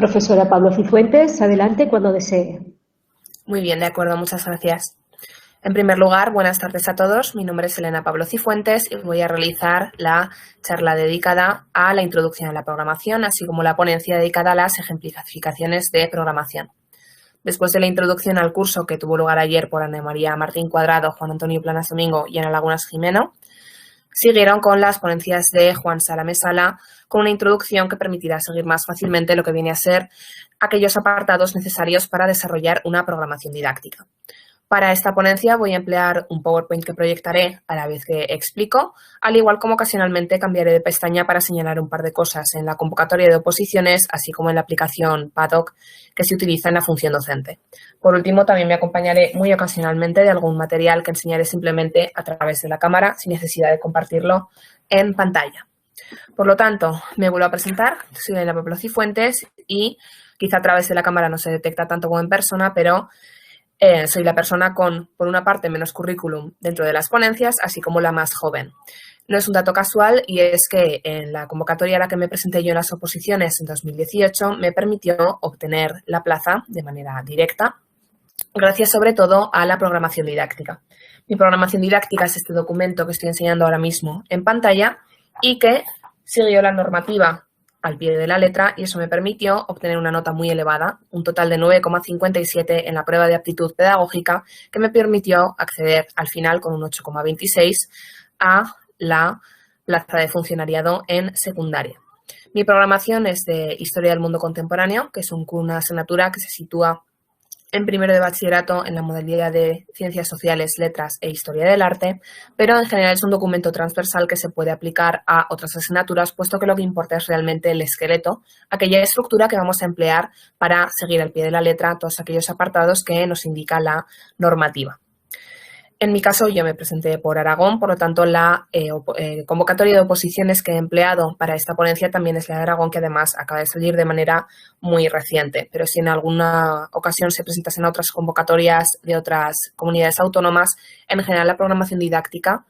Profesora Pablo Cifuentes, adelante cuando desee. Muy bien, de acuerdo, muchas gracias. En primer lugar, buenas tardes a todos. Mi nombre es Elena Pablo Cifuentes y voy a realizar la charla dedicada a la introducción a la programación, así como la ponencia dedicada a las ejemplificaciones de programación. Después de la introducción al curso que tuvo lugar ayer por Ana María Martín Cuadrado, Juan Antonio Planas Domingo y Ana Lagunas Jimeno, siguieron con las ponencias de Juan Salame Sala, con una introducción que permitirá seguir más fácilmente lo que viene a ser aquellos apartados necesarios para desarrollar una programación didáctica. Para esta ponencia voy a emplear un PowerPoint que proyectaré a la vez que explico, al igual como ocasionalmente cambiaré de pestaña para señalar un par de cosas en la convocatoria de oposiciones, así como en la aplicación Paddock que se utiliza en la función docente. Por último, también me acompañaré muy ocasionalmente de algún material que enseñaré simplemente a través de la cámara, sin necesidad de compartirlo en pantalla. Por lo tanto, me vuelvo a presentar, soy Elena Pablo Cifuentes y quizá a través de la cámara no se detecta tanto como en persona, pero soy la persona con, por una parte, menos currículum dentro de las ponencias, así como la más joven. No es un dato casual y es que en la convocatoria a la que me presenté yo en las oposiciones en 2018 me permitió obtener la plaza de manera directa, gracias sobre todo a la programación didáctica. Mi programación didáctica es este documento que estoy enseñando ahora mismo en pantalla y que siguió la normativa al pie de la letra y eso me permitió obtener una nota muy elevada, un total de 9,57 en la prueba de aptitud pedagógica, que me permitió acceder al final con un 8,26 a la plaza de funcionariado en secundaria. Mi programación es de Historia del Mundo Contemporáneo, que es una asignatura que se sitúa en primero de bachillerato en la modalidad de Ciencias Sociales, Letras e Historia del Arte, pero en general es un documento transversal que se puede aplicar a otras asignaturas, puesto que lo que importa es realmente el esqueleto, aquella estructura que vamos a emplear para seguir al pie de la letra todos aquellos apartados que nos indica la normativa. En mi caso, yo me presenté por Aragón, por lo tanto, la convocatoria de oposiciones que he empleado para esta ponencia también es la de Aragón, que además acaba de salir de manera muy reciente. Pero si en alguna ocasión se presentasen otras convocatorias de otras comunidades autónomas, en general la programación didáctica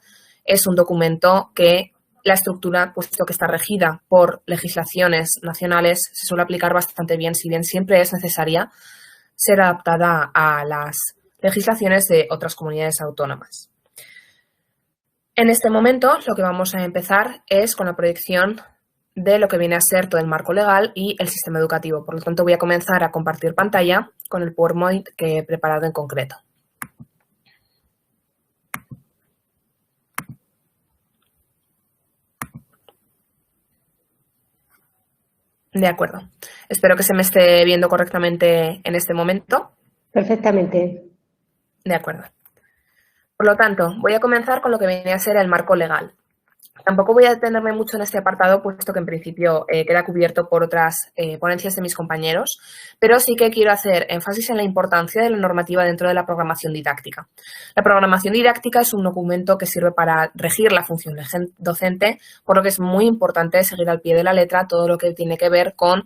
es un documento que la estructura, puesto que está regida por legislaciones nacionales, se suele aplicar bastante bien, si bien siempre es necesaria ser adaptada a las legislaciones de otras comunidades autónomas. En este momento lo que vamos a empezar es con la proyección de lo que viene a ser todo el marco legal y el sistema educativo. Por lo tanto, voy a comenzar a compartir pantalla con el PowerPoint que he preparado en concreto. De acuerdo. Espero que se me esté viendo correctamente en este momento. Perfectamente. De acuerdo. Por lo tanto, voy a comenzar con lo que viene a ser el marco legal. Tampoco voy a detenerme mucho en este apartado, puesto que en principio queda cubierto por otras ponencias de mis compañeros, pero sí que quiero hacer énfasis en la importancia de la normativa dentro de la programación didáctica. La programación didáctica es un documento que sirve para regir la función docente, por lo que es muy importante seguir al pie de la letra todo lo que tiene que ver con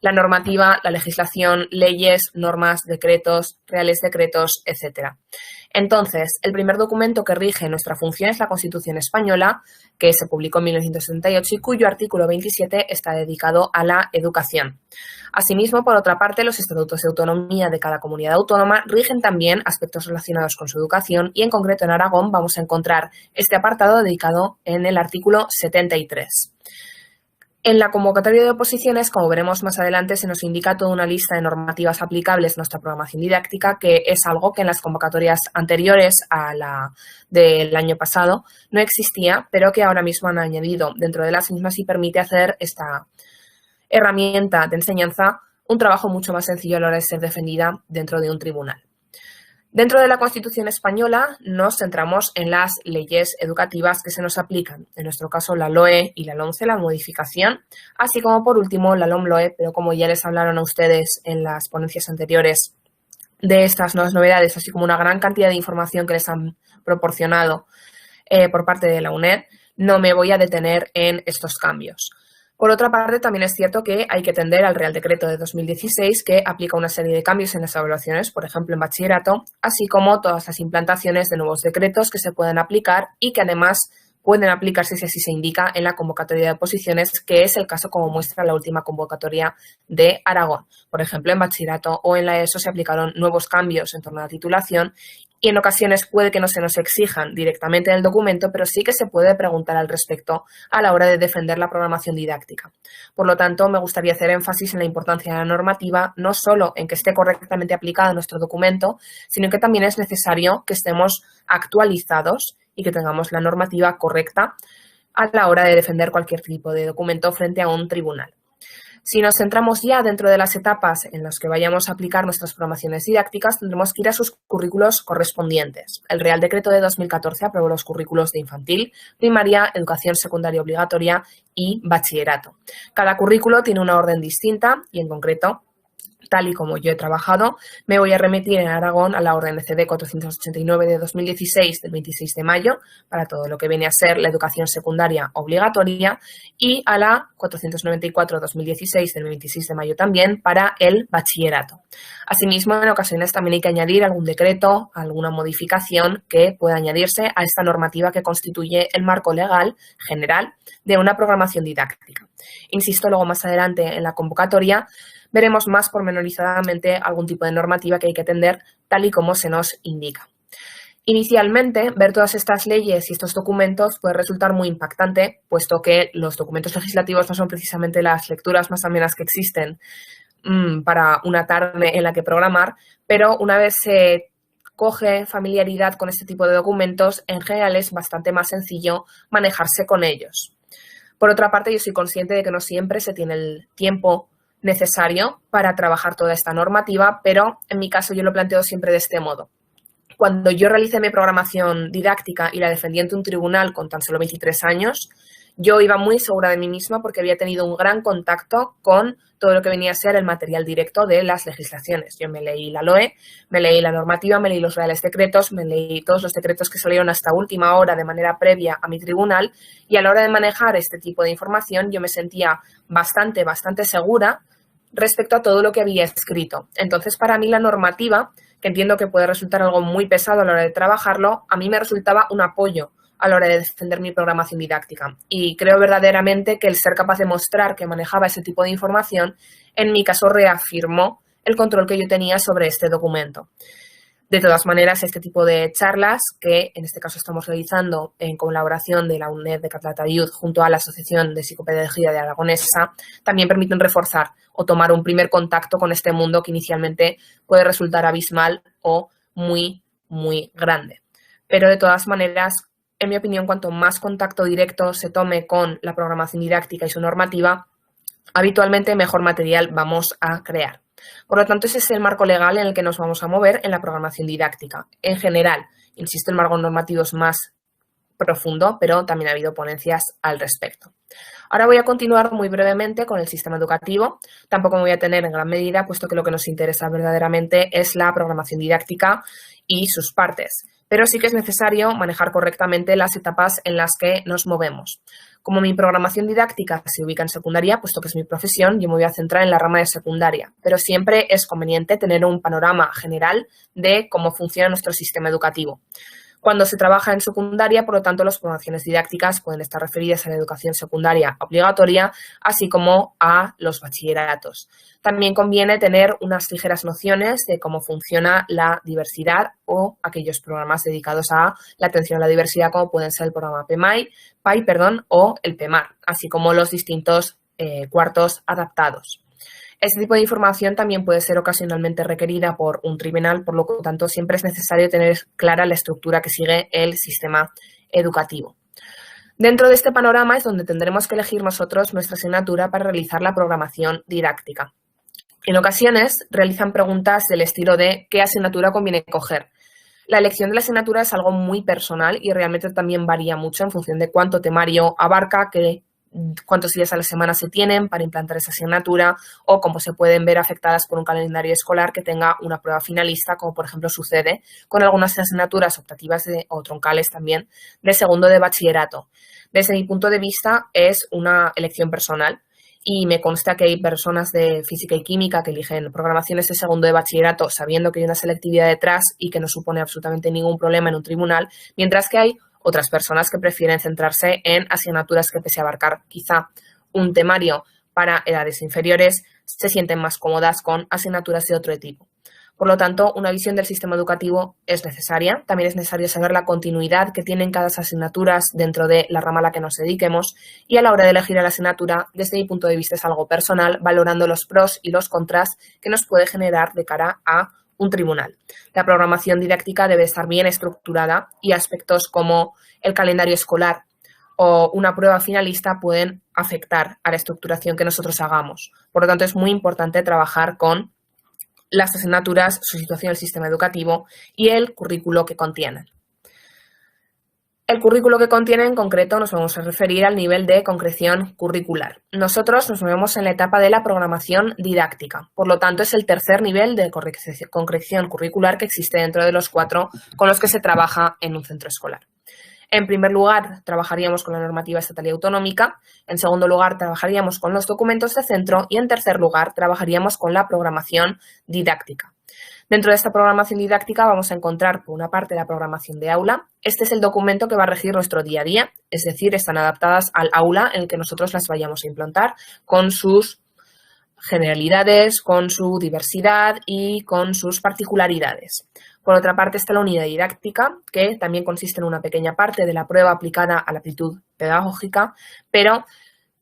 la normativa, la legislación, leyes, normas, decretos, reales decretos, etc. Entonces, el primer documento que rige nuestra función es la Constitución Española, que se publicó en 1978 y cuyo artículo 27 está dedicado a la educación. Asimismo, por otra parte, los estatutos de autonomía de cada comunidad autónoma rigen también aspectos relacionados con su educación y, en concreto, en Aragón vamos a encontrar este apartado dedicado en el artículo 73. En la convocatoria de oposiciones, como veremos más adelante, se nos indica toda una lista de normativas aplicables a nuestra programación didáctica, que es algo que en las convocatorias anteriores a la del año pasado no existía, pero que ahora mismo han añadido dentro de las mismas y permite hacer esta herramienta de enseñanza un trabajo mucho más sencillo a la hora de ser defendida dentro de un tribunal. Dentro de la Constitución española nos centramos en las leyes educativas que se nos aplican, en nuestro caso la LOE y la LOMCE, la modificación, así como por último la LOMLOE, pero como ya les hablaron a ustedes en las ponencias anteriores de estas nuevas novedades, así como una gran cantidad de información que les han proporcionado por parte de la UNED, no me voy a detener en estos cambios. Por otra parte, también es cierto que hay que atender al Real Decreto de 2016 que aplica una serie de cambios en las evaluaciones, por ejemplo, en bachillerato, así como todas las implantaciones de nuevos decretos que se pueden aplicar y que además pueden aplicarse si así se indica en la convocatoria de oposiciones, que es el caso como muestra la última convocatoria de Aragón. Por ejemplo, en bachillerato o en la ESO se aplicaron nuevos cambios en torno a la titulación y en ocasiones puede que no se nos exijan directamente en el documento, pero sí que se puede preguntar al respecto a la hora de defender la programación didáctica. Por lo tanto, me gustaría hacer énfasis en la importancia de la normativa, no solo en que esté correctamente aplicada en nuestro documento, sino que también es necesario que estemos actualizados y que tengamos la normativa correcta a la hora de defender cualquier tipo de documento frente a un tribunal. Si nos centramos ya dentro de las etapas en las que vayamos a aplicar nuestras programaciones didácticas, tendremos que ir a sus currículos correspondientes. El Real Decreto de 2014 aprobó los currículos de infantil, primaria, educación secundaria obligatoria y bachillerato. Cada currículo tiene una orden distinta y, en concreto, tal y como yo he trabajado, me voy a remitir en Aragón a la orden ECD 489 de 2016 del 26 de mayo para todo lo que viene a ser la educación secundaria obligatoria y a la 494 de 2016 del 26 de mayo también para el bachillerato. Asimismo, en ocasiones también hay que añadir algún decreto, alguna modificación que pueda añadirse a esta normativa que constituye el marco legal general de una programación didáctica. Insisto, luego más adelante en la convocatoria veremos más pormenorizadamente algún tipo de normativa que hay que atender tal y como se nos indica. Inicialmente, ver todas estas leyes y estos documentos puede resultar muy impactante, puesto que los documentos legislativos no son precisamente las lecturas más amenas que existen para una tarde en la que programar, pero una vez se coge familiaridad con este tipo de documentos, en general es bastante más sencillo manejarse con ellos. Por otra parte, yo soy consciente de que no siempre se tiene el tiempo necesario para trabajar toda esta normativa, pero en mi caso yo lo planteo siempre de este modo. Cuando yo realicé mi programación didáctica y la defendí ante un tribunal con tan solo 23 años, yo iba muy segura de mí misma porque había tenido un gran contacto con todo lo que venía a ser el material directo de las legislaciones. Yo me leí la LOE, me leí la normativa, me leí los reales decretos, me leí todos los decretos que salieron hasta última hora de manera previa a mi tribunal y a la hora de manejar este tipo de información yo me sentía bastante segura respecto a todo lo que había escrito. Entonces, para mí la normativa, que entiendo que puede resultar algo muy pesado a la hora de trabajarlo, a mí me resultaba un apoyo a la hora de defender mi programación didáctica. Y creo verdaderamente que el ser capaz de mostrar que manejaba ese tipo de información, en mi caso reafirmó el control que yo tenía sobre este documento. De todas maneras, este tipo de charlas, que en este caso estamos realizando en colaboración de la UNED de Calatayud junto a la Asociación de Psicopedagogía de Aragonesa, también permiten reforzar o tomar un primer contacto con este mundo que inicialmente puede resultar abismal o muy grande. Pero de todas maneras, en mi opinión, cuanto más contacto directo se tome con la programación didáctica y su normativa, habitualmente mejor material vamos a crear. Por lo tanto, ese es el marco legal en el que nos vamos a mover en la programación didáctica. En general, insisto, el marco normativo es más profundo, pero también ha habido ponencias al respecto. Ahora voy a continuar muy brevemente con el sistema educativo. Tampoco me voy a tener en gran medida, puesto que lo que nos interesa verdaderamente es la programación didáctica y sus partes. Pero sí que es necesario manejar correctamente las etapas en las que nos movemos. Como mi programación didáctica se ubica en secundaria, puesto que es mi profesión, yo me voy a centrar en la rama de secundaria. Pero siempre es conveniente tener un panorama general de cómo funciona nuestro sistema educativo. Cuando se trabaja en secundaria, por lo tanto, las programaciones didácticas pueden estar referidas a la educación secundaria obligatoria, así como a los bachilleratos. También conviene tener unas ligeras nociones de cómo funciona la diversidad o aquellos programas dedicados a la atención a la diversidad, como pueden ser el programa PAI o el PEMAR, así como los distintos cuartos adaptados. Este tipo de información también puede ser ocasionalmente requerida por un tribunal, por lo tanto, siempre es necesario tener clara la estructura que sigue el sistema educativo. Dentro de este panorama es donde tendremos que elegir nosotros nuestra asignatura para realizar la programación didáctica. En ocasiones realizan preguntas del estilo de ¿qué asignatura conviene coger? La elección de la asignatura es algo muy personal y realmente también varía mucho en función de cuánto temario abarca, cuántos días a la semana se tienen para implantar esa asignatura o cómo se pueden ver afectadas por un calendario escolar que tenga una prueba finalista, como por ejemplo sucede con algunas asignaturas optativas o troncales también de segundo de bachillerato. Desde mi punto de vista es una elección personal y me consta que hay personas de física y química que eligen programaciones de segundo de bachillerato sabiendo que hay una selectividad detrás y que no supone absolutamente ningún problema en un tribunal, mientras que hay otras personas que prefieren centrarse en asignaturas que, pese a abarcar quizá un temario para edades inferiores, se sienten más cómodas con asignaturas de otro tipo. Por lo tanto, una visión del sistema educativo es necesaria. También es necesario saber la continuidad que tienen cada asignaturas dentro de la rama a la que nos dediquemos y a la hora de elegir la asignatura, desde mi punto de vista es algo personal, valorando los pros y los contras que nos puede generar de cara a un tribunal. La programación didáctica debe estar bien estructurada y aspectos como el calendario escolar o una prueba finalista pueden afectar a la estructuración que nosotros hagamos. Por lo tanto, es muy importante trabajar con las asignaturas, su situación en el sistema educativo y el currículo que contienen. El currículo que contiene en concreto nos vamos a referir al nivel de concreción curricular. Nosotros nos movemos en la etapa de la programación didáctica, por lo tanto es el tercer nivel de concreción curricular que existe dentro de los 4 con los que se trabaja en un centro escolar. En primer lugar, trabajaríamos con la normativa estatal y autonómica. En segundo lugar, trabajaríamos con los documentos de centro. Y en tercer lugar, trabajaríamos con la programación didáctica. Dentro de esta programación didáctica vamos a encontrar, por una parte, la programación de aula. Este es el documento que va a regir nuestro día a día, es decir, están adaptadas al aula en el que nosotros las vayamos a implantar con sus generalidades, con su diversidad y con sus particularidades. Por otra parte está la unidad didáctica, que también consiste en una pequeña parte de la prueba aplicada a la aptitud pedagógica, pero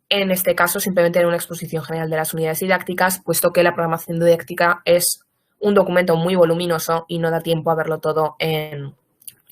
en este caso simplemente en una exposición general de las unidades didácticas, puesto que la programación didáctica es un documento muy voluminoso y no da tiempo a verlo todo en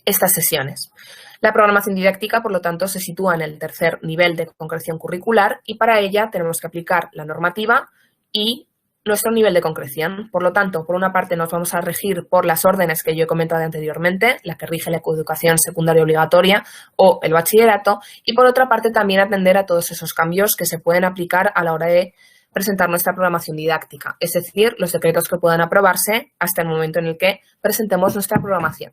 estas sesiones. La programación didáctica, por lo tanto, se sitúa en el tercer nivel de concreción curricular y para ella tenemos que aplicar la normativa y nuestro nivel de concreción. Por lo tanto, por una parte nos vamos a regir por las órdenes que yo he comentado anteriormente, la que rige la coeducación secundaria obligatoria o el bachillerato, y por otra parte también atender a todos esos cambios que se pueden aplicar a la hora de presentar nuestra programación didáctica, es decir, los decretos que puedan aprobarse hasta el momento en el que presentemos nuestra programación.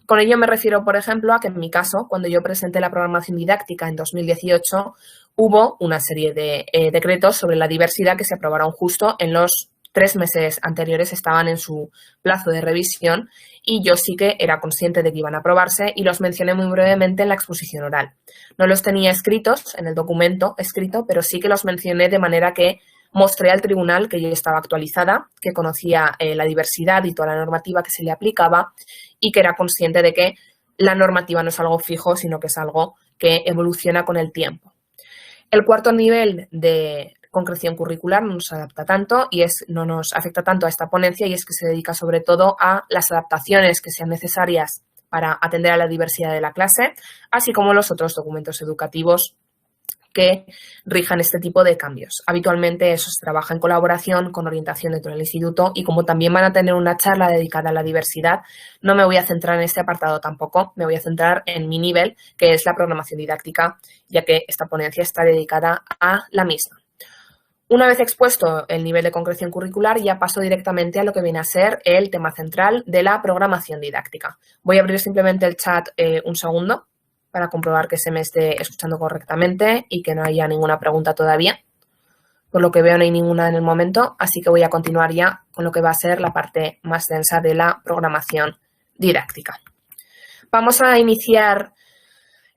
Con ello me refiero, por ejemplo, a que en mi caso, cuando yo presenté la programación didáctica en 2018, hubo una serie de decretos sobre la diversidad que se aprobaron justo en los 3 meses anteriores, estaban en su plazo de revisión y yo sí que era consciente de que iban a aprobarse y los mencioné muy brevemente en la exposición oral. No los tenía escritos en el documento escrito, pero sí que los mencioné de manera que mostré al tribunal que yo estaba actualizada, que conocía la diversidad y toda la normativa que se le aplicaba y que era consciente de que la normativa no es algo fijo, sino que es algo que evoluciona con el tiempo. El cuarto nivel de concreción curricular no nos adapta tanto y no nos afecta tanto a esta ponencia y es que se dedica sobre todo a las adaptaciones que sean necesarias para atender a la diversidad de la clase, así como los otros documentos educativos que rijan este tipo de cambios. Habitualmente eso se trabaja en colaboración con orientación dentro del instituto y como también van a tener una charla dedicada a la diversidad, no me voy a centrar en este apartado tampoco, me voy a centrar en mi nivel, que es la programación didáctica, ya que esta ponencia está dedicada a la misma. Una vez expuesto el nivel de concreción curricular, ya paso directamente a lo que viene a ser el tema central de la programación didáctica. Voy a abrir simplemente el chat un segundo para comprobar que se me esté escuchando correctamente y que no haya ninguna pregunta todavía. Por lo que veo no hay ninguna en el momento, así que voy a continuar ya con lo que va a ser la parte más densa de la programación didáctica. Vamos a iniciar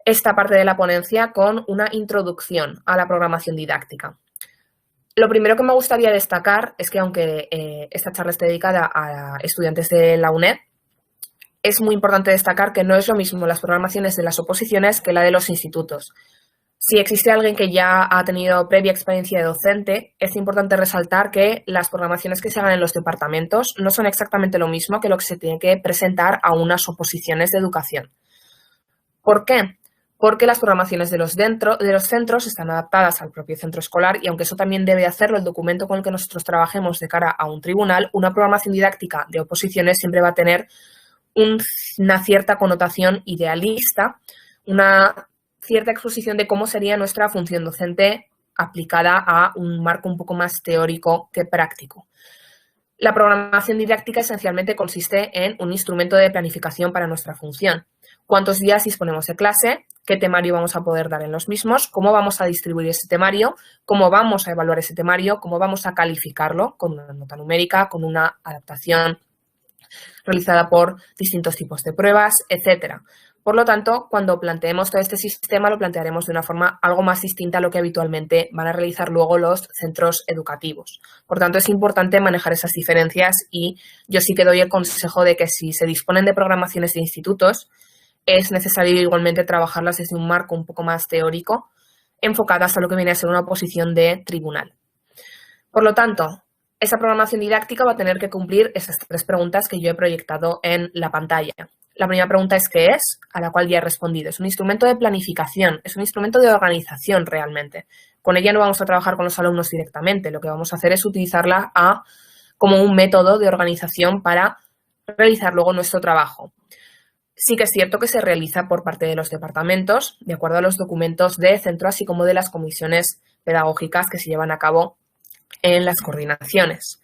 esta parte de la ponencia con una introducción a la programación didáctica. Lo primero que me gustaría destacar es que aunque esta charla esté dedicada a estudiantes de la UNED, es muy importante destacar que no es lo mismo las programaciones de las oposiciones que la de los institutos. Si existe alguien que ya ha tenido previa experiencia de docente, es importante resaltar que las programaciones que se hagan en los departamentos no son exactamente lo mismo que lo que se tiene que presentar a unas oposiciones de educación. ¿Por qué? Porque las programaciones de los centros están adaptadas al propio centro escolar y aunque eso también debe hacerlo el documento con el que nosotros trabajemos de cara a un tribunal, una programación didáctica de oposiciones siempre va a tener una cierta connotación idealista, una cierta exposición de cómo sería nuestra función docente aplicada a un marco un poco más teórico que práctico. La programación didáctica esencialmente consiste en un instrumento de planificación para nuestra función. ¿Cuántos días disponemos de clase? ¿Qué temario vamos a poder dar en los mismos? ¿Cómo vamos a distribuir ese temario? ¿Cómo vamos a evaluar ese temario? ¿Cómo vamos a calificarlo? Con una nota numérica, con una adaptación realizada por distintos tipos de pruebas, etcétera. Por lo tanto, cuando planteemos todo este sistema, lo plantearemos de una forma algo más distinta a lo que habitualmente van a realizar luego los centros educativos. Por tanto, es importante manejar esas diferencias y yo sí que doy el consejo de que si se disponen de programaciones de institutos, es necesario igualmente trabajarlas desde un marco un poco más teórico, enfocadas a lo que viene a ser una oposición de tribunal. Por lo tanto, esa programación didáctica va a tener que cumplir esas 3 preguntas que yo he proyectado en la pantalla. La primera pregunta es ¿qué es? A la cual ya he respondido. Es un instrumento de planificación, es un instrumento de organización realmente. Con ella no vamos a trabajar con los alumnos directamente, lo que vamos a hacer es utilizarla como un método de organización para realizar luego nuestro trabajo. Sí que es cierto que se realiza por parte de los departamentos, de acuerdo a los documentos de centro, así como de las comisiones pedagógicas que se llevan a cabo en las coordinaciones,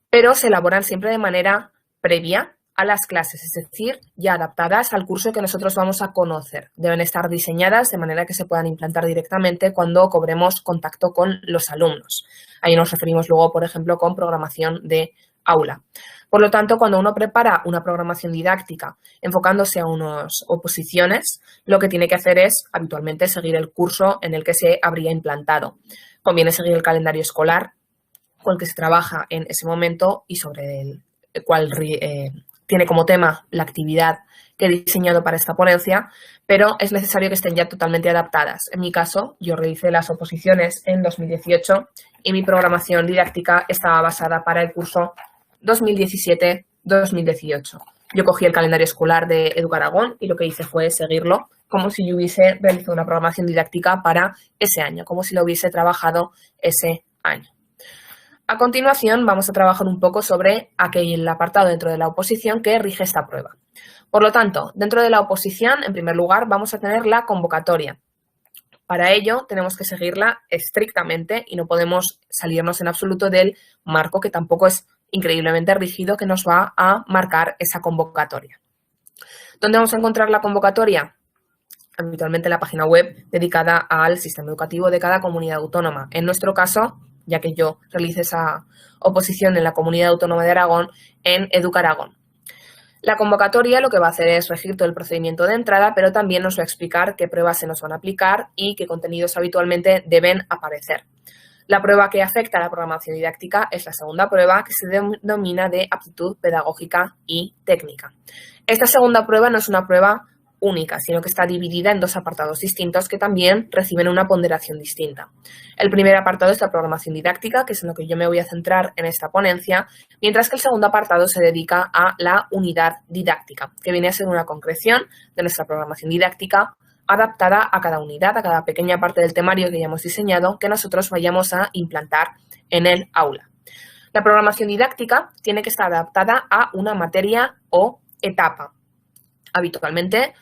pero se elaboran siempre de manera previa a las clases, es decir, ya adaptadas al curso que nosotros vamos a conocer. Deben estar diseñadas de manera que se puedan implantar directamente cuando cobremos contacto con los alumnos. Ahí nos referimos luego, por ejemplo, con programación de aula. Por lo tanto, cuando uno prepara una programación didáctica enfocándose a unas oposiciones, lo que tiene que hacer es habitualmente seguir el curso en el que se habría implantado. Conviene seguir el calendario escolar con el que se trabaja en ese momento y sobre el cual tiene como tema la actividad que he diseñado para esta ponencia, pero es necesario que estén ya totalmente adaptadas. En mi caso, yo realicé las oposiciones en 2018 y mi programación didáctica estaba basada para el curso 2017-2018. Yo cogí el calendario escolar de Educaragón y lo que hice fue seguirlo como si yo hubiese realizado una programación didáctica para ese año, como si lo hubiese trabajado ese año. A continuación, vamos a trabajar un poco sobre aquel apartado dentro de la oposición que rige esta prueba. Por lo tanto, dentro de la oposición, en primer lugar, vamos a tener la convocatoria. Para ello, tenemos que seguirla estrictamente y no podemos salirnos en absoluto del marco, que tampoco es increíblemente rígido, que nos va a marcar esa convocatoria. ¿Dónde vamos a encontrar la convocatoria? Habitualmente en la página web dedicada al sistema educativo de cada comunidad autónoma. En nuestro caso, ya que yo realicé esa oposición en la Comunidad Autónoma de Aragón, en Educaragón. La convocatoria lo que va a hacer es regir todo el procedimiento de entrada, pero también nos va a explicar qué pruebas se nos van a aplicar y qué contenidos habitualmente deben aparecer. La prueba que afecta a la programación didáctica es la segunda prueba, que se denomina de aptitud pedagógica y técnica. Esta segunda prueba no es una prueba única, sino que está dividida en 2 apartados distintos que también reciben una ponderación distinta. El primer apartado es la programación didáctica, que es en lo que yo me voy a centrar en esta ponencia, mientras que el segundo apartado se dedica a la unidad didáctica, que viene a ser una concreción de nuestra programación didáctica adaptada a cada unidad, a cada pequeña parte del temario que ya hemos diseñado, que nosotros vayamos a implantar en el aula. La programación didáctica tiene que estar adaptada a una materia o etapa. Habitualmente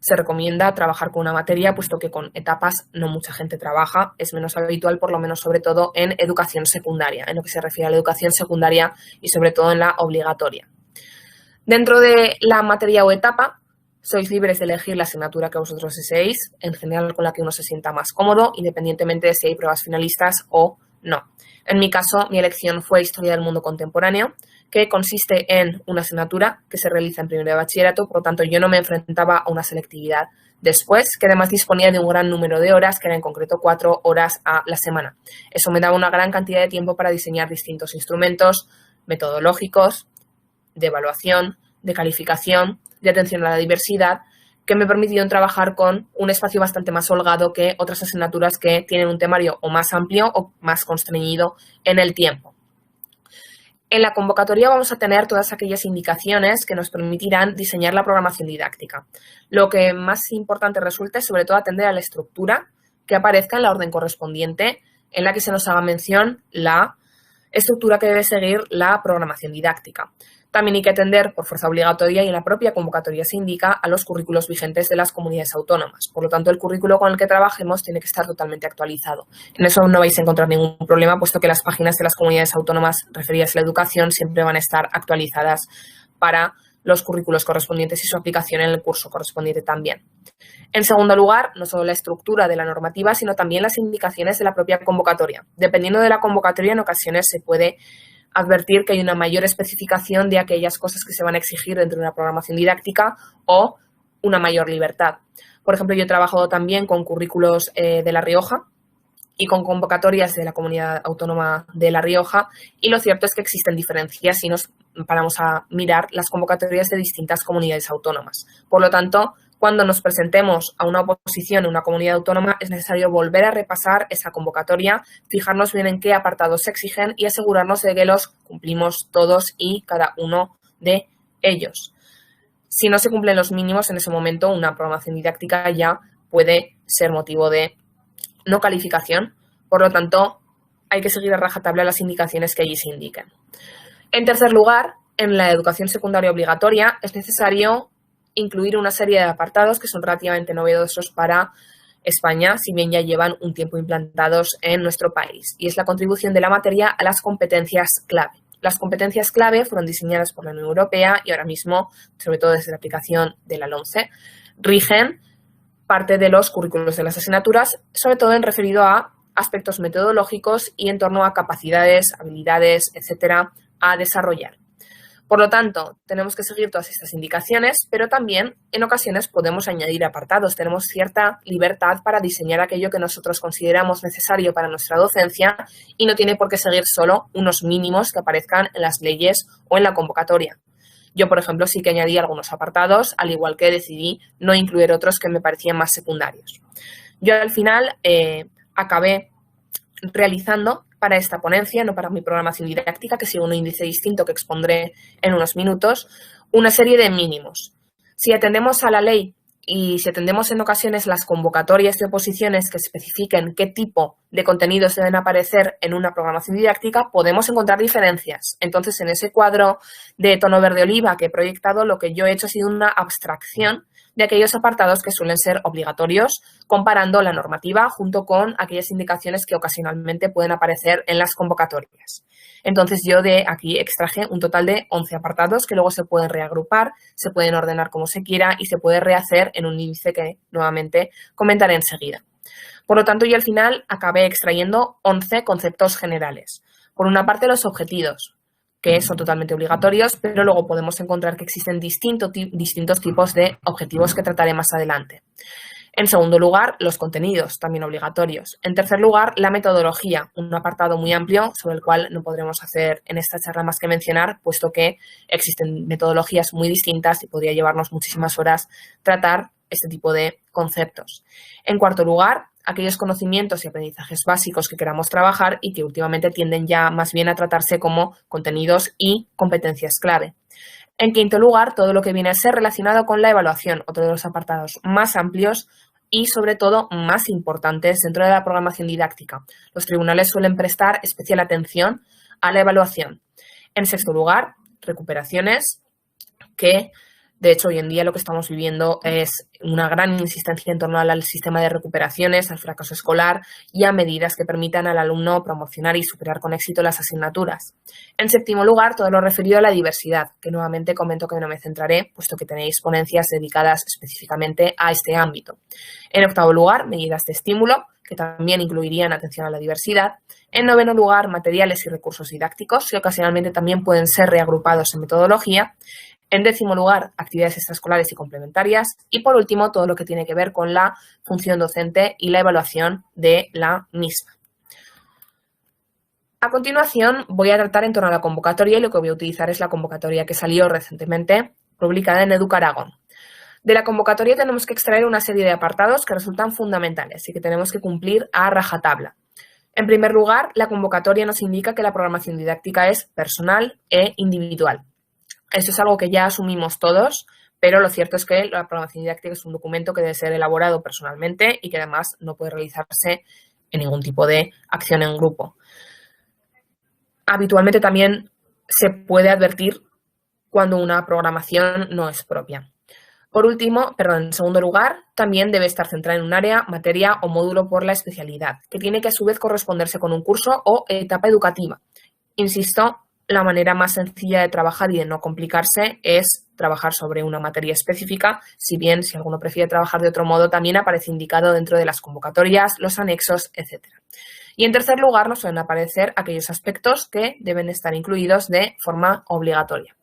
se recomienda trabajar con una materia, puesto que con etapas no mucha gente trabaja. Es menos habitual, por lo menos, sobre todo en educación secundaria, en lo que se refiere a la educación secundaria y sobre todo en la obligatoria. Dentro de la materia o etapa, sois libres de elegir la asignatura que vosotros deseéis, en general con la que uno se sienta más cómodo, independientemente de si hay pruebas finalistas o no. En mi caso, mi elección fue Historia del Mundo Contemporáneo, que consiste en una asignatura que se realiza en primero de bachillerato, por lo tanto yo no me enfrentaba a una selectividad después, que además disponía de un gran número de horas, que era en concreto 4 horas a la semana. Eso me daba una gran cantidad de tiempo para diseñar distintos instrumentos metodológicos, de evaluación, de calificación, de atención a la diversidad, que me permitieron trabajar con un espacio bastante más holgado que otras asignaturas que tienen un temario o más amplio o más constreñido en el tiempo. En la convocatoria vamos a tener todas aquellas indicaciones que nos permitirán diseñar la programación didáctica. Lo que más importante resulta es sobre todo atender a la estructura que aparezca en la orden correspondiente en la que se nos haga mención la estructura que debe seguir la programación didáctica. También hay que atender por fuerza obligatoria y en la propia convocatoria se indica a los currículos vigentes de las comunidades autónomas. Por lo tanto, el currículo con el que trabajemos tiene que estar totalmente actualizado. En eso no vais a encontrar ningún problema, puesto que las páginas de las comunidades autónomas referidas a la educación siempre van a estar actualizadas para los currículos correspondientes y su aplicación en el curso correspondiente también. En segundo lugar, no solo la estructura de la normativa, sino también las indicaciones de la propia convocatoria. Dependiendo de la convocatoria, en ocasiones se puede advertir que hay una mayor especificación de aquellas cosas que se van a exigir dentro de una programación didáctica o una mayor libertad. Por ejemplo, yo he trabajado también con currículos de La Rioja y con convocatorias de la Comunidad Autónoma de La Rioja, y lo cierto es que existen diferencias si nos paramos a mirar las convocatorias de distintas comunidades autónomas. Por lo tanto, cuando nos presentemos a una oposición en una comunidad autónoma, es necesario volver a repasar esa convocatoria, fijarnos bien en qué apartados se exigen y asegurarnos de que los cumplimos todos y cada uno de ellos. Si no se cumplen los mínimos, en ese momento una programación didáctica ya puede ser motivo de no calificación. Por lo tanto, hay que seguir a rajatabla las indicaciones que allí se indiquen. En tercer lugar, en la educación secundaria obligatoria es necesario incluir una serie de apartados que son relativamente novedosos para España, si bien ya llevan un tiempo implantados en nuestro país, y es la contribución de la materia a las competencias clave. Las competencias clave fueron diseñadas por la Unión Europea y ahora mismo, sobre todo desde la aplicación de la LOMCE, rigen parte de los currículos de las asignaturas, sobre todo en referido a aspectos metodológicos y en torno a capacidades, habilidades, etcétera, a desarrollar. Por lo tanto, tenemos que seguir todas estas indicaciones, pero también en ocasiones podemos añadir apartados. Tenemos cierta libertad para diseñar aquello que nosotros consideramos necesario para nuestra docencia y no tiene por qué seguir solo unos mínimos que aparezcan en las leyes o en la convocatoria. Yo, por ejemplo, sí que añadí algunos apartados, al igual que decidí no incluir otros que me parecían más secundarios. Yo al final acabé realizando para esta ponencia, no para mi programación didáctica, que sigue un índice distinto que expondré en unos minutos, una serie de mínimos. Si atendemos a la ley y si atendemos en ocasiones las convocatorias de oposiciones que especifiquen qué tipo de contenidos deben aparecer en una programación didáctica, podemos encontrar diferencias. Entonces, en ese cuadro de tono verde oliva que he proyectado, lo que yo he hecho ha sido una abstracción de aquellos apartados que suelen ser obligatorios, comparando la normativa junto con aquellas indicaciones que ocasionalmente pueden aparecer en las convocatorias. Entonces, yo de aquí extraje un total de 11 apartados que luego se pueden reagrupar, se pueden ordenar como se quiera y se puede rehacer en un índice que nuevamente comentaré enseguida. Por lo tanto, yo al final acabé extrayendo 11 conceptos generales. Por una parte, los objetivos, que son totalmente obligatorios, pero luego podemos encontrar que existen distintos tipos de objetivos que trataré más adelante. En segundo lugar, los contenidos, también obligatorios. En tercer lugar, la metodología, un apartado muy amplio sobre el cual no podremos hacer en esta charla más que mencionar, puesto que existen metodologías muy distintas y podría llevarnos muchísimas horas tratar este tipo de conceptos. En cuarto lugar, aquellos conocimientos y aprendizajes básicos que queramos trabajar y que últimamente tienden ya más bien a tratarse como contenidos y competencias clave. En quinto lugar, todo lo que viene a ser relacionado con la evaluación, otro de los apartados más amplios y, sobre todo, más importantes dentro de la programación didáctica. Los tribunales suelen prestar especial atención a la evaluación. En sexto lugar, recuperaciones, que de hecho hoy en día lo que estamos viviendo es una gran insistencia en torno al sistema de recuperaciones, al fracaso escolar y a medidas que permitan al alumno promocionar y superar con éxito las asignaturas. En séptimo lugar, todo lo referido a la diversidad, que nuevamente comento que no me centraré, puesto que tenéis ponencias dedicadas específicamente a este ámbito. En octavo lugar, medidas de estímulo, que también incluirían atención a la diversidad. En noveno lugar, materiales y recursos didácticos, que ocasionalmente también pueden ser reagrupados en metodología. En décimo lugar, actividades extraescolares y complementarias. Y por último, todo lo que tiene que ver con la función docente y la evaluación de la misma. A continuación, voy a tratar en torno a la convocatoria y lo que voy a utilizar es la convocatoria que salió recientemente publicada en EducAragón. De la convocatoria tenemos que extraer una serie de apartados que resultan fundamentales y que tenemos que cumplir a rajatabla. En primer lugar, la convocatoria nos indica que la programación didáctica es personal e individual. Esto es algo que ya asumimos todos, pero lo cierto es que la programación didáctica es un documento que debe ser elaborado personalmente y que además no puede realizarse en ningún tipo de acción en grupo. Habitualmente también se puede advertir cuando una programación no es propia. En segundo lugar, también debe estar centrada en un área, materia o módulo por la especialidad, que tiene que a su vez corresponderse con un curso o etapa educativa. Insisto, la manera más sencilla de trabajar y de no complicarse es trabajar sobre una materia específica, si bien si alguno prefiere trabajar de otro modo también aparece indicado dentro de las convocatorias, los anexos, etc. Y en tercer lugar nos suelen aparecer aquellos aspectos que deben estar incluidos de forma obligatoria.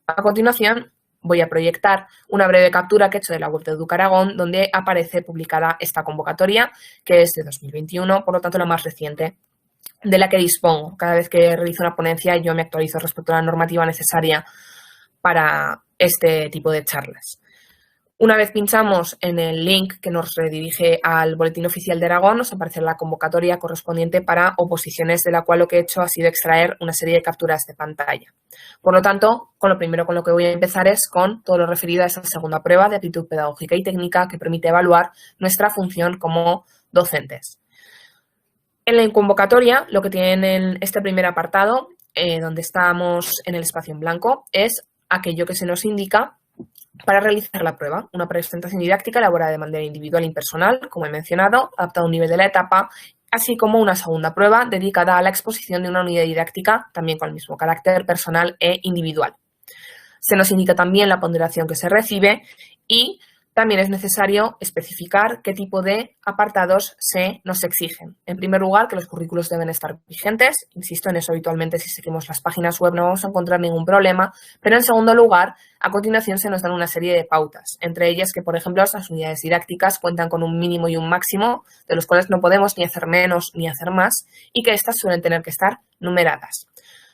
A continuación voy a proyectar una breve captura que he hecho de la web de Educaragón, donde aparece publicada esta convocatoria, que es de 2021, por lo tanto la más reciente de la que dispongo. Cada vez que realizo una ponencia yo me actualizo respecto a la normativa necesaria para este tipo de charlas. Una vez pinchamos en el link que nos redirige al Boletín Oficial de Aragón, nos aparece la convocatoria correspondiente para oposiciones, de la cual lo que he hecho ha sido extraer una serie de capturas de pantalla. Por lo tanto, con lo primero con lo que voy a empezar es con todo lo referido a esa segunda prueba de aptitud pedagógica y técnica que permite evaluar nuestra función como docentes. En la convocatoria, lo que tiene en este primer apartado, donde estamos en el espacio en blanco, es aquello que se nos indica para realizar la prueba. Una presentación didáctica elaborada de manera individual e impersonal, como he mencionado, adaptada a un nivel de la etapa, así como una segunda prueba dedicada a la exposición de una unidad didáctica, también con el mismo carácter personal e individual. Se nos indica también la ponderación que se recibe y también es necesario especificar qué tipo de apartados se nos exigen. En primer lugar, que los currículos deben estar vigentes. Insisto en eso habitualmente, si seguimos las páginas web no vamos a encontrar ningún problema. Pero en segundo lugar, a continuación se nos dan una serie de pautas. Entre ellas que, por ejemplo, las unidades didácticas cuentan con un mínimo y un máximo, de los cuales no podemos ni hacer menos ni hacer más, y que éstas suelen tener que estar numeradas.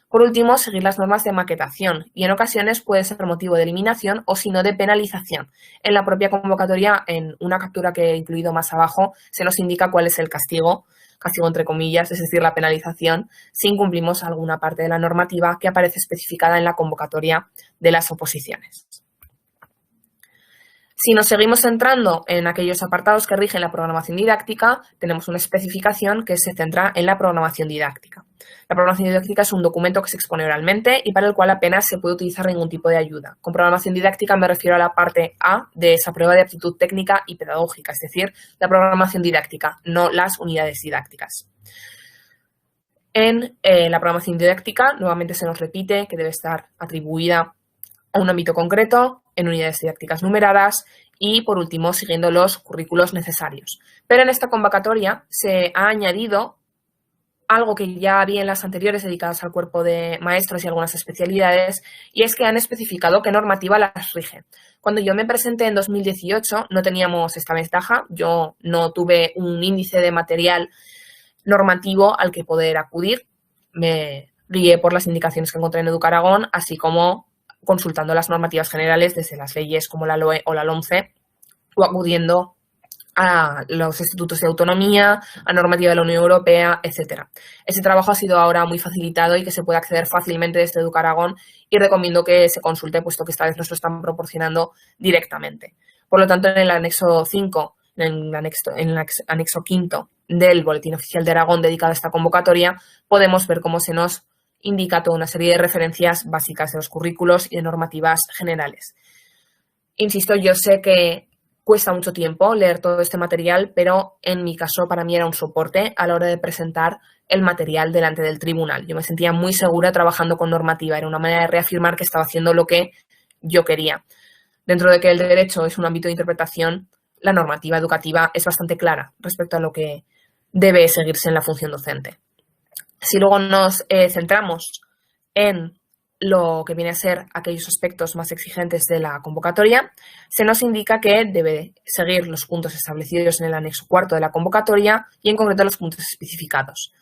Por último, seguir las normas de maquetación y en ocasiones puede ser motivo de eliminación o si no de penalización. En la propia convocatoria, en una captura que he incluido más abajo, se nos indica cuál es el castigo entre comillas, es decir, la penalización, si incumplimos alguna parte de la normativa que aparece especificada en la convocatoria de las oposiciones. Si nos seguimos centrando en aquellos apartados que rigen la programación didáctica, tenemos una especificación que se centra en la programación didáctica. La programación didáctica es un documento que se expone oralmente y para el cual apenas se puede utilizar ningún tipo de ayuda. Con programación didáctica me refiero a la parte A de esa prueba de aptitud técnica y pedagógica, es decir, la programación didáctica, no las unidades didácticas. En la programación didáctica, nuevamente se nos repite que debe estar atribuida a un ámbito concreto, en unidades didácticas numeradas y, por último, siguiendo los currículos necesarios. Pero en esta convocatoria se ha añadido algo que ya había en las anteriores dedicadas al cuerpo de maestros y algunas especialidades, y es que han especificado qué normativa las rige. Cuando yo me presenté en 2018 no teníamos esta ventaja, yo no tuve un índice de material normativo al que poder acudir, me guié por las indicaciones que encontré en Educaragón, así como consultando las normativas generales desde las leyes como la LOE o la LOMCE o acudiendo a los estatutos de autonomía, a normativa de la Unión Europea, etc. Este trabajo ha sido ahora muy facilitado y que se puede acceder fácilmente desde Educaragón y recomiendo que se consulte puesto que esta vez nos lo están proporcionando directamente. Por lo tanto, en el anexo 5, en el anexo quinto del Boletín Oficial de Aragón dedicado a esta convocatoria, podemos ver cómo se nos indica toda una serie de referencias básicas de los currículos y de normativas generales. Insisto, yo sé que cuesta mucho tiempo leer todo este material, pero en mi caso para mí era un soporte a la hora de presentar el material delante del tribunal. Yo me sentía muy segura trabajando con normativa, era una manera de reafirmar que estaba haciendo lo que yo quería. Dentro de que el derecho es un ámbito de interpretación, la normativa educativa es bastante clara respecto a lo que debe seguirse en la función docente. Si luego nos centramos en lo que viene a ser aquellos aspectos más exigentes de la convocatoria, se nos indica que debe seguir los puntos establecidos en el anexo cuarto de la convocatoria y en concreto los puntos especificados.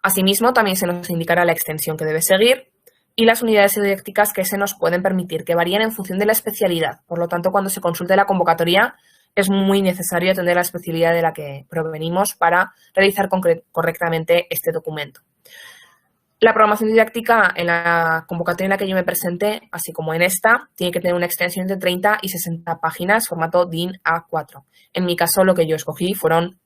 Asimismo, también se nos indicará la extensión que debe seguir y las unidades didácticas que se nos pueden permitir, que varían en función de la especialidad. Por lo tanto, cuando se consulte la convocatoria, es muy necesario atender la especialidad de la que provenimos para realizar correctamente este documento. La programación didáctica en la convocatoria en la que yo me presenté, así como en esta, tiene que tener una extensión de 30 y 60 páginas, formato DIN A4. En mi caso, lo que yo escogí fueron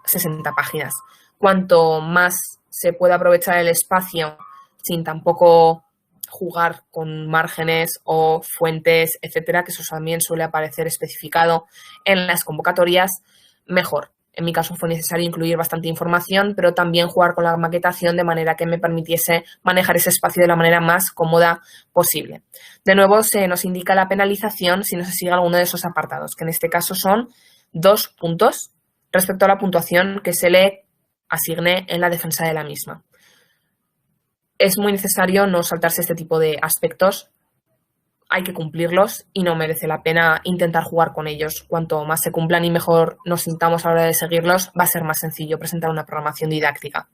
60 páginas. Cuanto más se pueda aprovechar el espacio sin tampoco jugar con márgenes o fuentes, etcétera, que eso también suele aparecer especificado en las convocatorias, mejor. En mi caso fue necesario incluir bastante información, pero también jugar con la maquetación de manera que me permitiese manejar ese espacio de la manera más cómoda posible. De nuevo, se nos indica la penalización si no se sigue alguno de esos apartados, que en este caso son 2 puntos respecto a la puntuación que se le asigne en la defensa de la misma. Es muy necesario no saltarse este tipo de aspectos hay que cumplirlos y no merece la pena intentar jugar con ellos. Cuanto más se cumplan y mejor nos sintamos a la hora de seguirlos, va a ser más sencillo presentar una programación didáctica.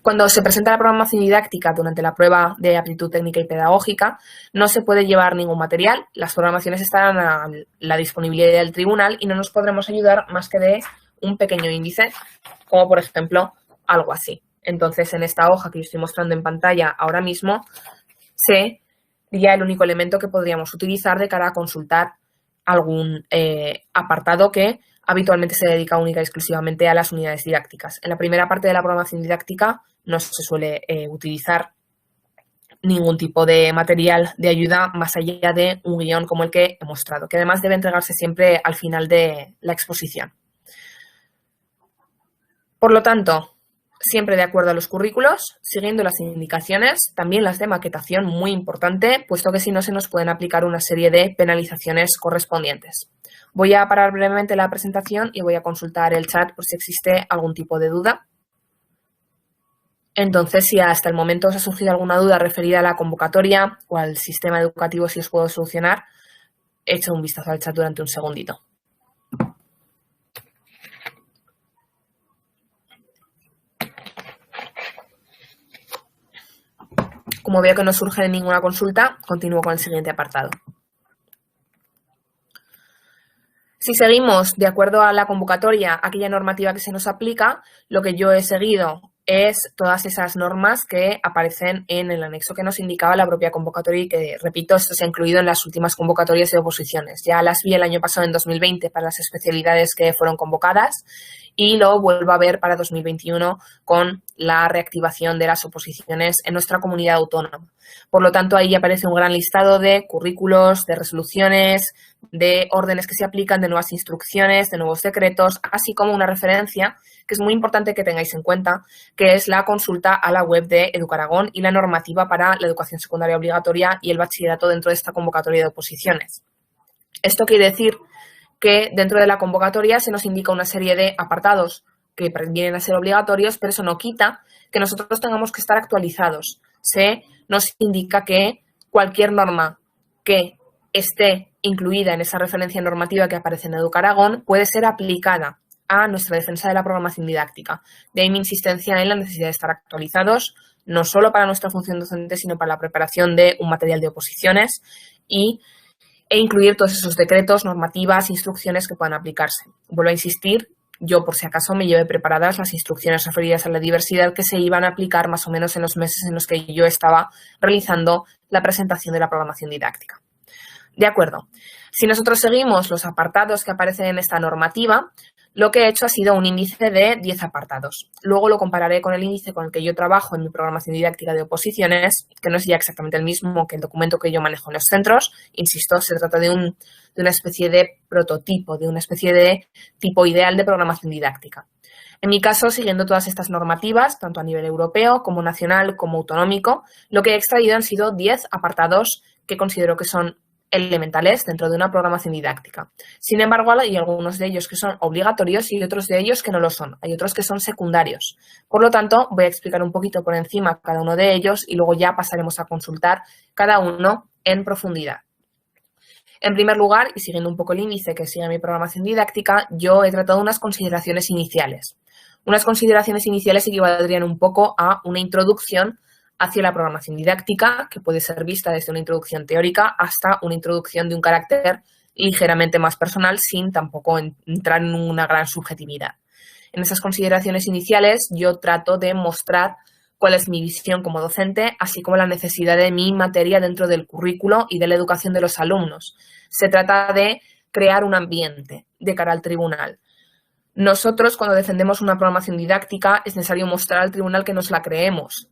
Cuando se presenta la programación didáctica durante la prueba de aptitud técnica y pedagógica, no se puede llevar ningún material. Las programaciones estarán a la disponibilidad del tribunal y no nos podremos ayudar más que de un pequeño índice, como por ejemplo algo así. Entonces, en esta hoja que yo estoy mostrando en pantalla ahora mismo, sería el único elemento que podríamos utilizar de cara a consultar algún apartado que habitualmente se dedica única y exclusivamente a las unidades didácticas. En la primera parte de la programación didáctica no se suele utilizar ningún tipo de material de ayuda más allá de un guión como el que he mostrado, que además debe entregarse siempre al final de la exposición. Por lo tanto, siempre de acuerdo a los currículos, siguiendo las indicaciones, también las de maquetación, muy importante, puesto que si no se nos pueden aplicar una serie de penalizaciones correspondientes. Voy a parar brevemente la presentación y voy a consultar el chat por si existe algún tipo de duda. Entonces, si hasta el momento os ha surgido alguna duda referida a la convocatoria o al sistema educativo, si os puedo solucionar, echo un vistazo al chat durante un segundito. Como veo que no surge ninguna consulta, continúo con el siguiente apartado. Si seguimos de acuerdo a la convocatoria, aquella normativa que se nos aplica, lo que yo he seguido es todas esas normas que aparecen en el anexo que nos indicaba la propia convocatoria y que, repito, esto se ha incluido en las últimas convocatorias de oposiciones. Ya las vi el año pasado, en 2020, para las especialidades que fueron convocadas y lo vuelvo a ver para 2021 con la reactivación de las oposiciones en nuestra comunidad autónoma. Por lo tanto, ahí aparece un gran listado de currículos, de resoluciones, de órdenes que se aplican, de nuevas instrucciones, de nuevos decretos, así como una referencia que es muy importante que tengáis en cuenta, que es la consulta a la web de Educaragón y la normativa para la educación secundaria obligatoria y el bachillerato dentro de esta convocatoria de oposiciones. Esto quiere decir que dentro de la convocatoria se nos indica una serie de apartados que vienen a ser obligatorios, pero eso no quita que nosotros tengamos que estar actualizados. Se nos indica que cualquier norma que esté incluida en esa referencia normativa que aparece en Educaragón puede ser aplicada a nuestra defensa de la programación didáctica. De ahí mi insistencia en la necesidad de estar actualizados, no solo para nuestra función docente, sino para la preparación de un material de oposiciones e incluir todos esos decretos, normativas, instrucciones que puedan aplicarse. Vuelvo a insistir, yo por si acaso me llevé preparadas las instrucciones referidas a la diversidad que se iban a aplicar más o menos en los meses en los que yo estaba realizando la presentación de la programación didáctica. De acuerdo. Si nosotros seguimos los apartados que aparecen en esta normativa, lo que he hecho ha sido un índice de 10 apartados. Luego lo compararé con el índice con el que yo trabajo en mi programación didáctica de oposiciones, que no es ya exactamente el mismo que el documento que yo manejo en los centros. Insisto, se trata de una especie de prototipo, de una especie de tipo ideal de programación didáctica. En mi caso, siguiendo todas estas normativas, tanto a nivel europeo como nacional como autonómico, lo que he extraído han sido 10 apartados que considero que son elementales dentro de una programación didáctica. Sin embargo, hay algunos de ellos que son obligatorios y otros de ellos que no lo son. Hay otros que son secundarios. Por lo tanto, voy a explicar un poquito por encima cada uno de ellos y luego ya pasaremos a consultar cada uno en profundidad. En primer lugar, y siguiendo un poco el índice que sigue mi programación didáctica, yo he tratado unas consideraciones iniciales. Unas consideraciones iniciales equivaldrían un poco a una introducción hacia la programación didáctica, que puede ser vista desde una introducción teórica hasta una introducción de un carácter ligeramente más personal, sin tampoco entrar en una gran subjetividad. En esas consideraciones iniciales yo trato de mostrar cuál es mi visión como docente, así como la necesidad de mi materia dentro del currículo y de la educación de los alumnos. Se trata de crear un ambiente de cara al tribunal. Nosotros, cuando defendemos una programación didáctica, es necesario mostrar al tribunal que nos la creemos.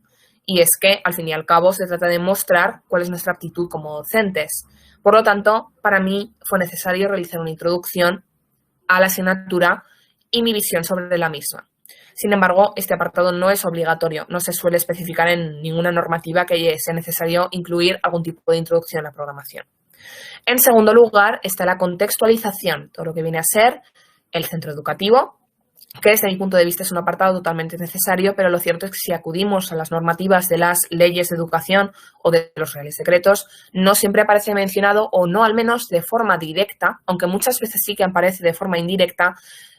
Y es que, al fin y al cabo, se trata de mostrar cuál es nuestra actitud como docentes. Por lo tanto, para mí fue necesario realizar una introducción a la asignatura y mi visión sobre la misma. Sin embargo, este apartado no es obligatorio, no se suele especificar en ninguna normativa que sea necesario incluir algún tipo de introducción a la programación. En segundo lugar, está la contextualización, todo lo que viene a ser el centro educativo, que desde mi punto de vista es un apartado totalmente necesario, pero lo cierto es que si acudimos a las normativas de las leyes de educación o de los reales decretos, no siempre aparece mencionado, o no al menos de forma directa, aunque muchas veces sí que aparece de forma indirecta,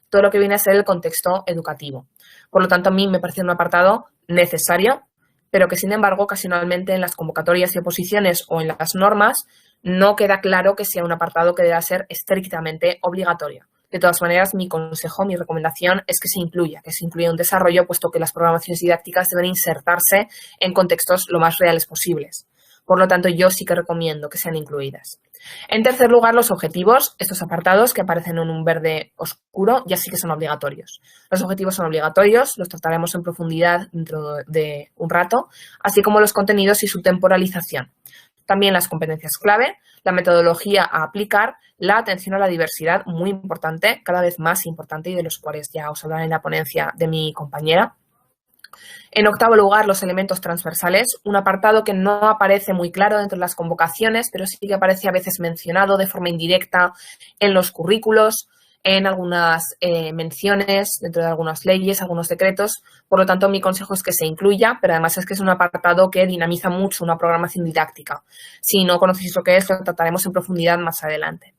todo lo que viene a ser el contexto educativo. Por lo tanto, a mí me parece un apartado necesario, pero que sin embargo ocasionalmente en las convocatorias y oposiciones o en las normas no queda claro que sea un apartado que deba ser estrictamente obligatorio. De todas maneras, mi consejo, mi recomendación es que se incluya un desarrollo, puesto que las programaciones didácticas deben insertarse en contextos lo más reales posibles. Por lo tanto, yo sí que recomiendo que sean incluidas. En tercer lugar, los objetivos, estos apartados que aparecen en un verde oscuro, ya sí que son obligatorios. Los objetivos son obligatorios, los trataremos en profundidad dentro de un rato, así como los contenidos y su temporalización. También las competencias clave, la metodología a aplicar, la atención a la diversidad, muy importante, cada vez más importante, y de los cuales ya os hablaré en la ponencia de mi compañera. En octavo lugar, los elementos transversales, un apartado que no aparece muy claro dentro de las convocaciones, pero sí que aparece a veces mencionado de forma indirecta en los currículos, en algunas menciones, dentro de algunas leyes, algunos decretos. Por lo tanto, mi consejo es que se incluya, pero además es que es un apartado que dinamiza mucho una programación didáctica. Si no conocéis lo que es, lo trataremos en profundidad más adelante.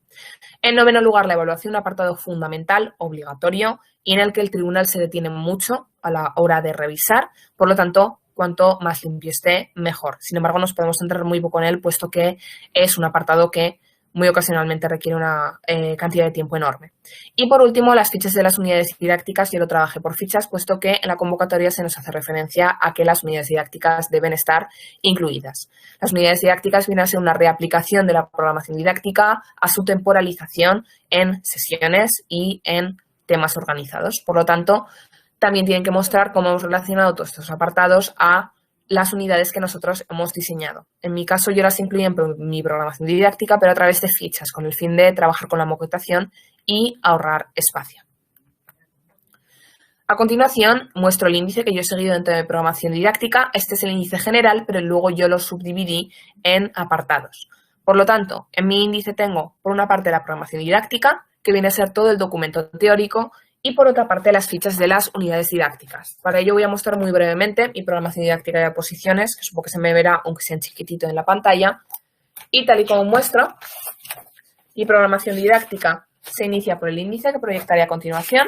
En noveno lugar, la evaluación, un apartado fundamental, obligatorio, y en el que el tribunal se detiene mucho a la hora de revisar. Por lo tanto, cuanto más limpio esté, mejor. Sin embargo, nos podemos centrar muy poco en él, puesto que es un apartado que muy ocasionalmente requiere una cantidad de tiempo enorme. Y por último, las fichas de las unidades didácticas. Yo lo trabajé por fichas, puesto que en la convocatoria se nos hace referencia a que las unidades didácticas deben estar incluidas. Las unidades didácticas vienen a ser una reaplicación de la programación didáctica a su temporalización en sesiones y en temas organizados. Por lo tanto, también tienen que mostrar cómo hemos relacionado todos estos apartados a las unidades que nosotros hemos diseñado. En mi caso, yo las incluí en mi programación didáctica, pero a través de fichas, con el fin de trabajar con la maquetación y ahorrar espacio. A continuación, muestro el índice que yo he seguido dentro de programación didáctica. Este es el índice general, pero luego yo lo subdividí en apartados. Por lo tanto, en mi índice tengo, por una parte, la programación didáctica, que viene a ser todo el documento teórico, y por otra parte las fichas de las unidades didácticas. Para ello voy a mostrar muy brevemente mi programación didáctica de oposiciones, que supongo que se me verá aunque sea en chiquitito en la pantalla. Y tal y como muestro, mi programación didáctica se inicia por el índice que proyectaré a continuación.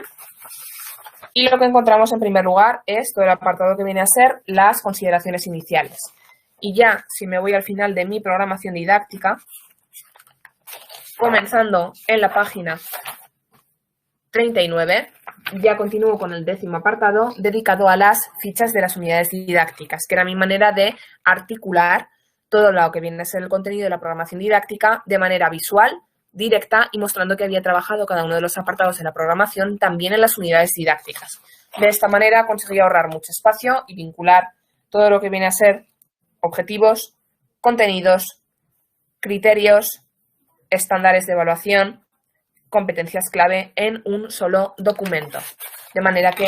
Y lo que encontramos en primer lugar es todo el apartado que viene a ser las consideraciones iniciales. Y ya, si me voy al final de mi programación didáctica, comenzando en la página 39, ya continúo con el décimo apartado dedicado a las fichas de las unidades didácticas, que era mi manera de articular todo lo que viene a ser el contenido de la programación didáctica de manera visual, directa, y mostrando que había trabajado cada uno de los apartados de la programación también en las unidades didácticas. De esta manera conseguí ahorrar mucho espacio y vincular todo lo que viene a ser objetivos, contenidos, criterios, estándares de evaluación, competencias clave en un solo documento. De manera que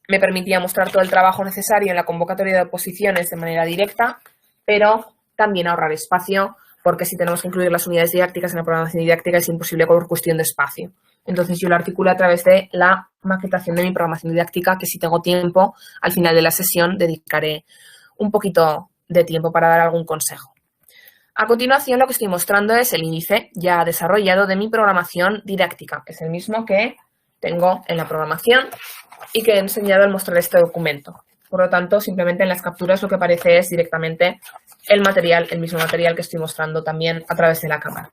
me permitía mostrar todo el trabajo necesario en la convocatoria de oposiciones de manera directa, pero también ahorrar espacio, porque si tenemos que incluir las unidades didácticas en la programación didáctica es imposible por cuestión de espacio. Entonces yo lo articulo a través de la maquetación de mi programación didáctica, que si tengo tiempo, al final de la sesión dedicaré un poquito de tiempo para dar algún consejo. A continuación, lo que estoy mostrando es el índice ya desarrollado de mi programación didáctica. Es el mismo que tengo en la programación y que he enseñado al mostrar este documento. Por lo tanto, simplemente en las capturas lo que aparece es directamente el material, el mismo material que estoy mostrando también a través de la cámara.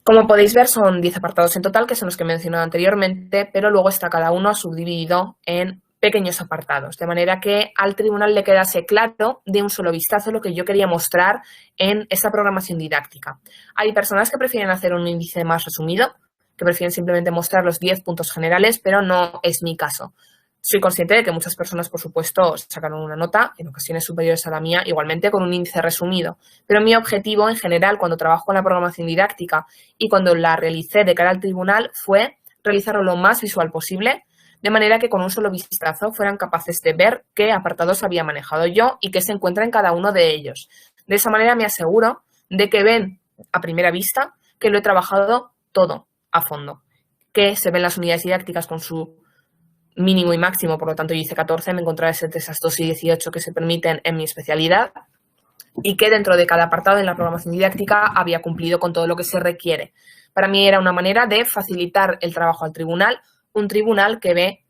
Como podéis ver, son 10 apartados en total, que son los que he mencionado anteriormente, pero luego está cada uno subdividido en pequeños apartados, de manera que al tribunal le quedase claro de un solo vistazo lo que yo quería mostrar en esta programación didáctica. Hay personas que prefieren hacer un índice más resumido, que prefieren simplemente mostrar los 10 puntos generales, pero no es mi caso. Soy consciente de que muchas personas, por supuesto, sacaron una nota, en ocasiones superiores a la mía, igualmente con un índice resumido. Pero mi objetivo, en general, cuando trabajo con la programación didáctica y cuando la realicé de cara al tribunal, fue realizarlo lo más visual posible, de manera que con un solo vistazo fueran capaces de ver qué apartados había manejado yo y qué se encuentra en cada uno de ellos. De esa manera me aseguro de que ven a primera vista que lo he trabajado todo a fondo. que se ven las unidades didácticas con su mínimo y máximo, por lo tanto yo hice 14, me encontraba entre esas 2 y 18 que se permiten en mi especialidad, y que dentro de cada apartado en la programación didáctica había cumplido con todo lo que se requiere. Para mí era una manera de facilitar el trabajo al tribunal, un tribunal que ve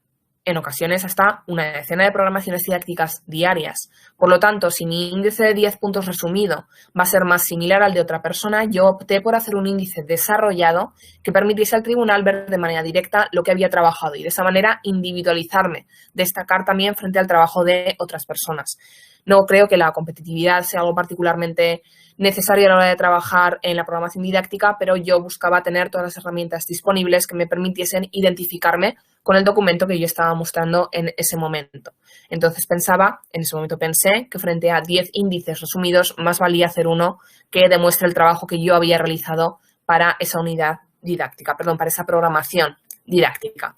en ocasiones hasta una decena de programaciones didácticas diarias. Por lo tanto, si mi índice de 10 puntos resumido va a ser más similar al de otra persona, yo opté por hacer un índice desarrollado que permitiese al tribunal ver de manera directa lo que había trabajado y de esa manera individualizarme, destacar también frente al trabajo de otras personas. No creo que la competitividad sea algo particularmente necesario a la hora de trabajar en la programación didáctica, pero yo buscaba tener todas las herramientas disponibles que me permitiesen identificarme con el documento que yo estaba mostrando en ese momento. Entonces en ese momento pensé que frente a 10 índices resumidos, más valía hacer uno que demuestre el trabajo que yo había realizado para esa unidad didáctica, para esa programación didáctica.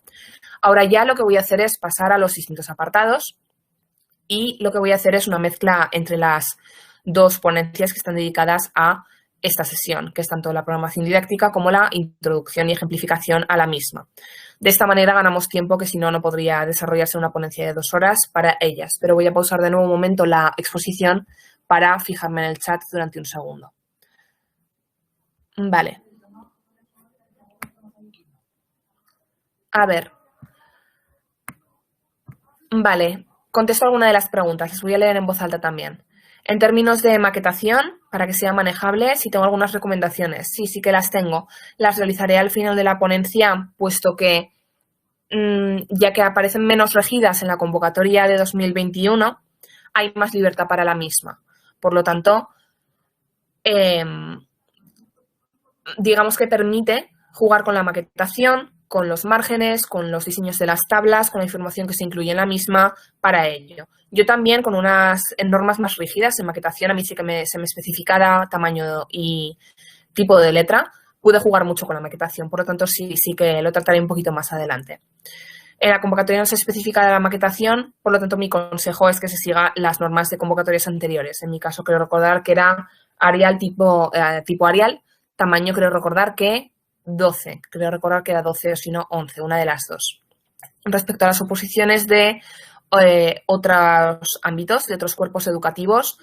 Ahora ya lo que voy a hacer es pasar a los distintos apartados y lo que voy a hacer es una mezcla entre las dos ponencias que están dedicadas a esta sesión, que es tanto la programación didáctica como la introducción y ejemplificación a la misma. De esta manera ganamos tiempo que si no, no podría desarrollarse una ponencia de 2 horas para ellas. Pero voy a pausar de nuevo un momento la exposición para fijarme en el chat durante un segundo. Vale. A ver. Vale, contesto alguna de las preguntas. Les voy a leer en voz alta también. En términos de maquetación, para que sea manejable, sí tengo algunas recomendaciones. Sí que las tengo. Las realizaré al final de la ponencia, puesto que, ya que aparecen menos regidas en la convocatoria de 2021, hay más libertad para la misma. Por lo tanto, digamos que permite jugar con la maquetación, con los márgenes, con los diseños de las tablas, con la información que se incluye en la misma para ello. Yo también con unas normas más rígidas en maquetación, a mí sí que se me especificaba tamaño y tipo de letra, pude jugar mucho con la maquetación, por lo tanto sí que lo trataré un poquito más adelante. En la convocatoria no se especifica la maquetación, por lo tanto mi consejo es que se siga las normas de convocatorias anteriores. En mi caso creo recordar que era Arial tipo Arial, tamaño creo recordar que 12, creo recordar que era 12 o si no 11, una de las dos. Respecto a las oposiciones de otros ámbitos, de otros cuerpos educativos,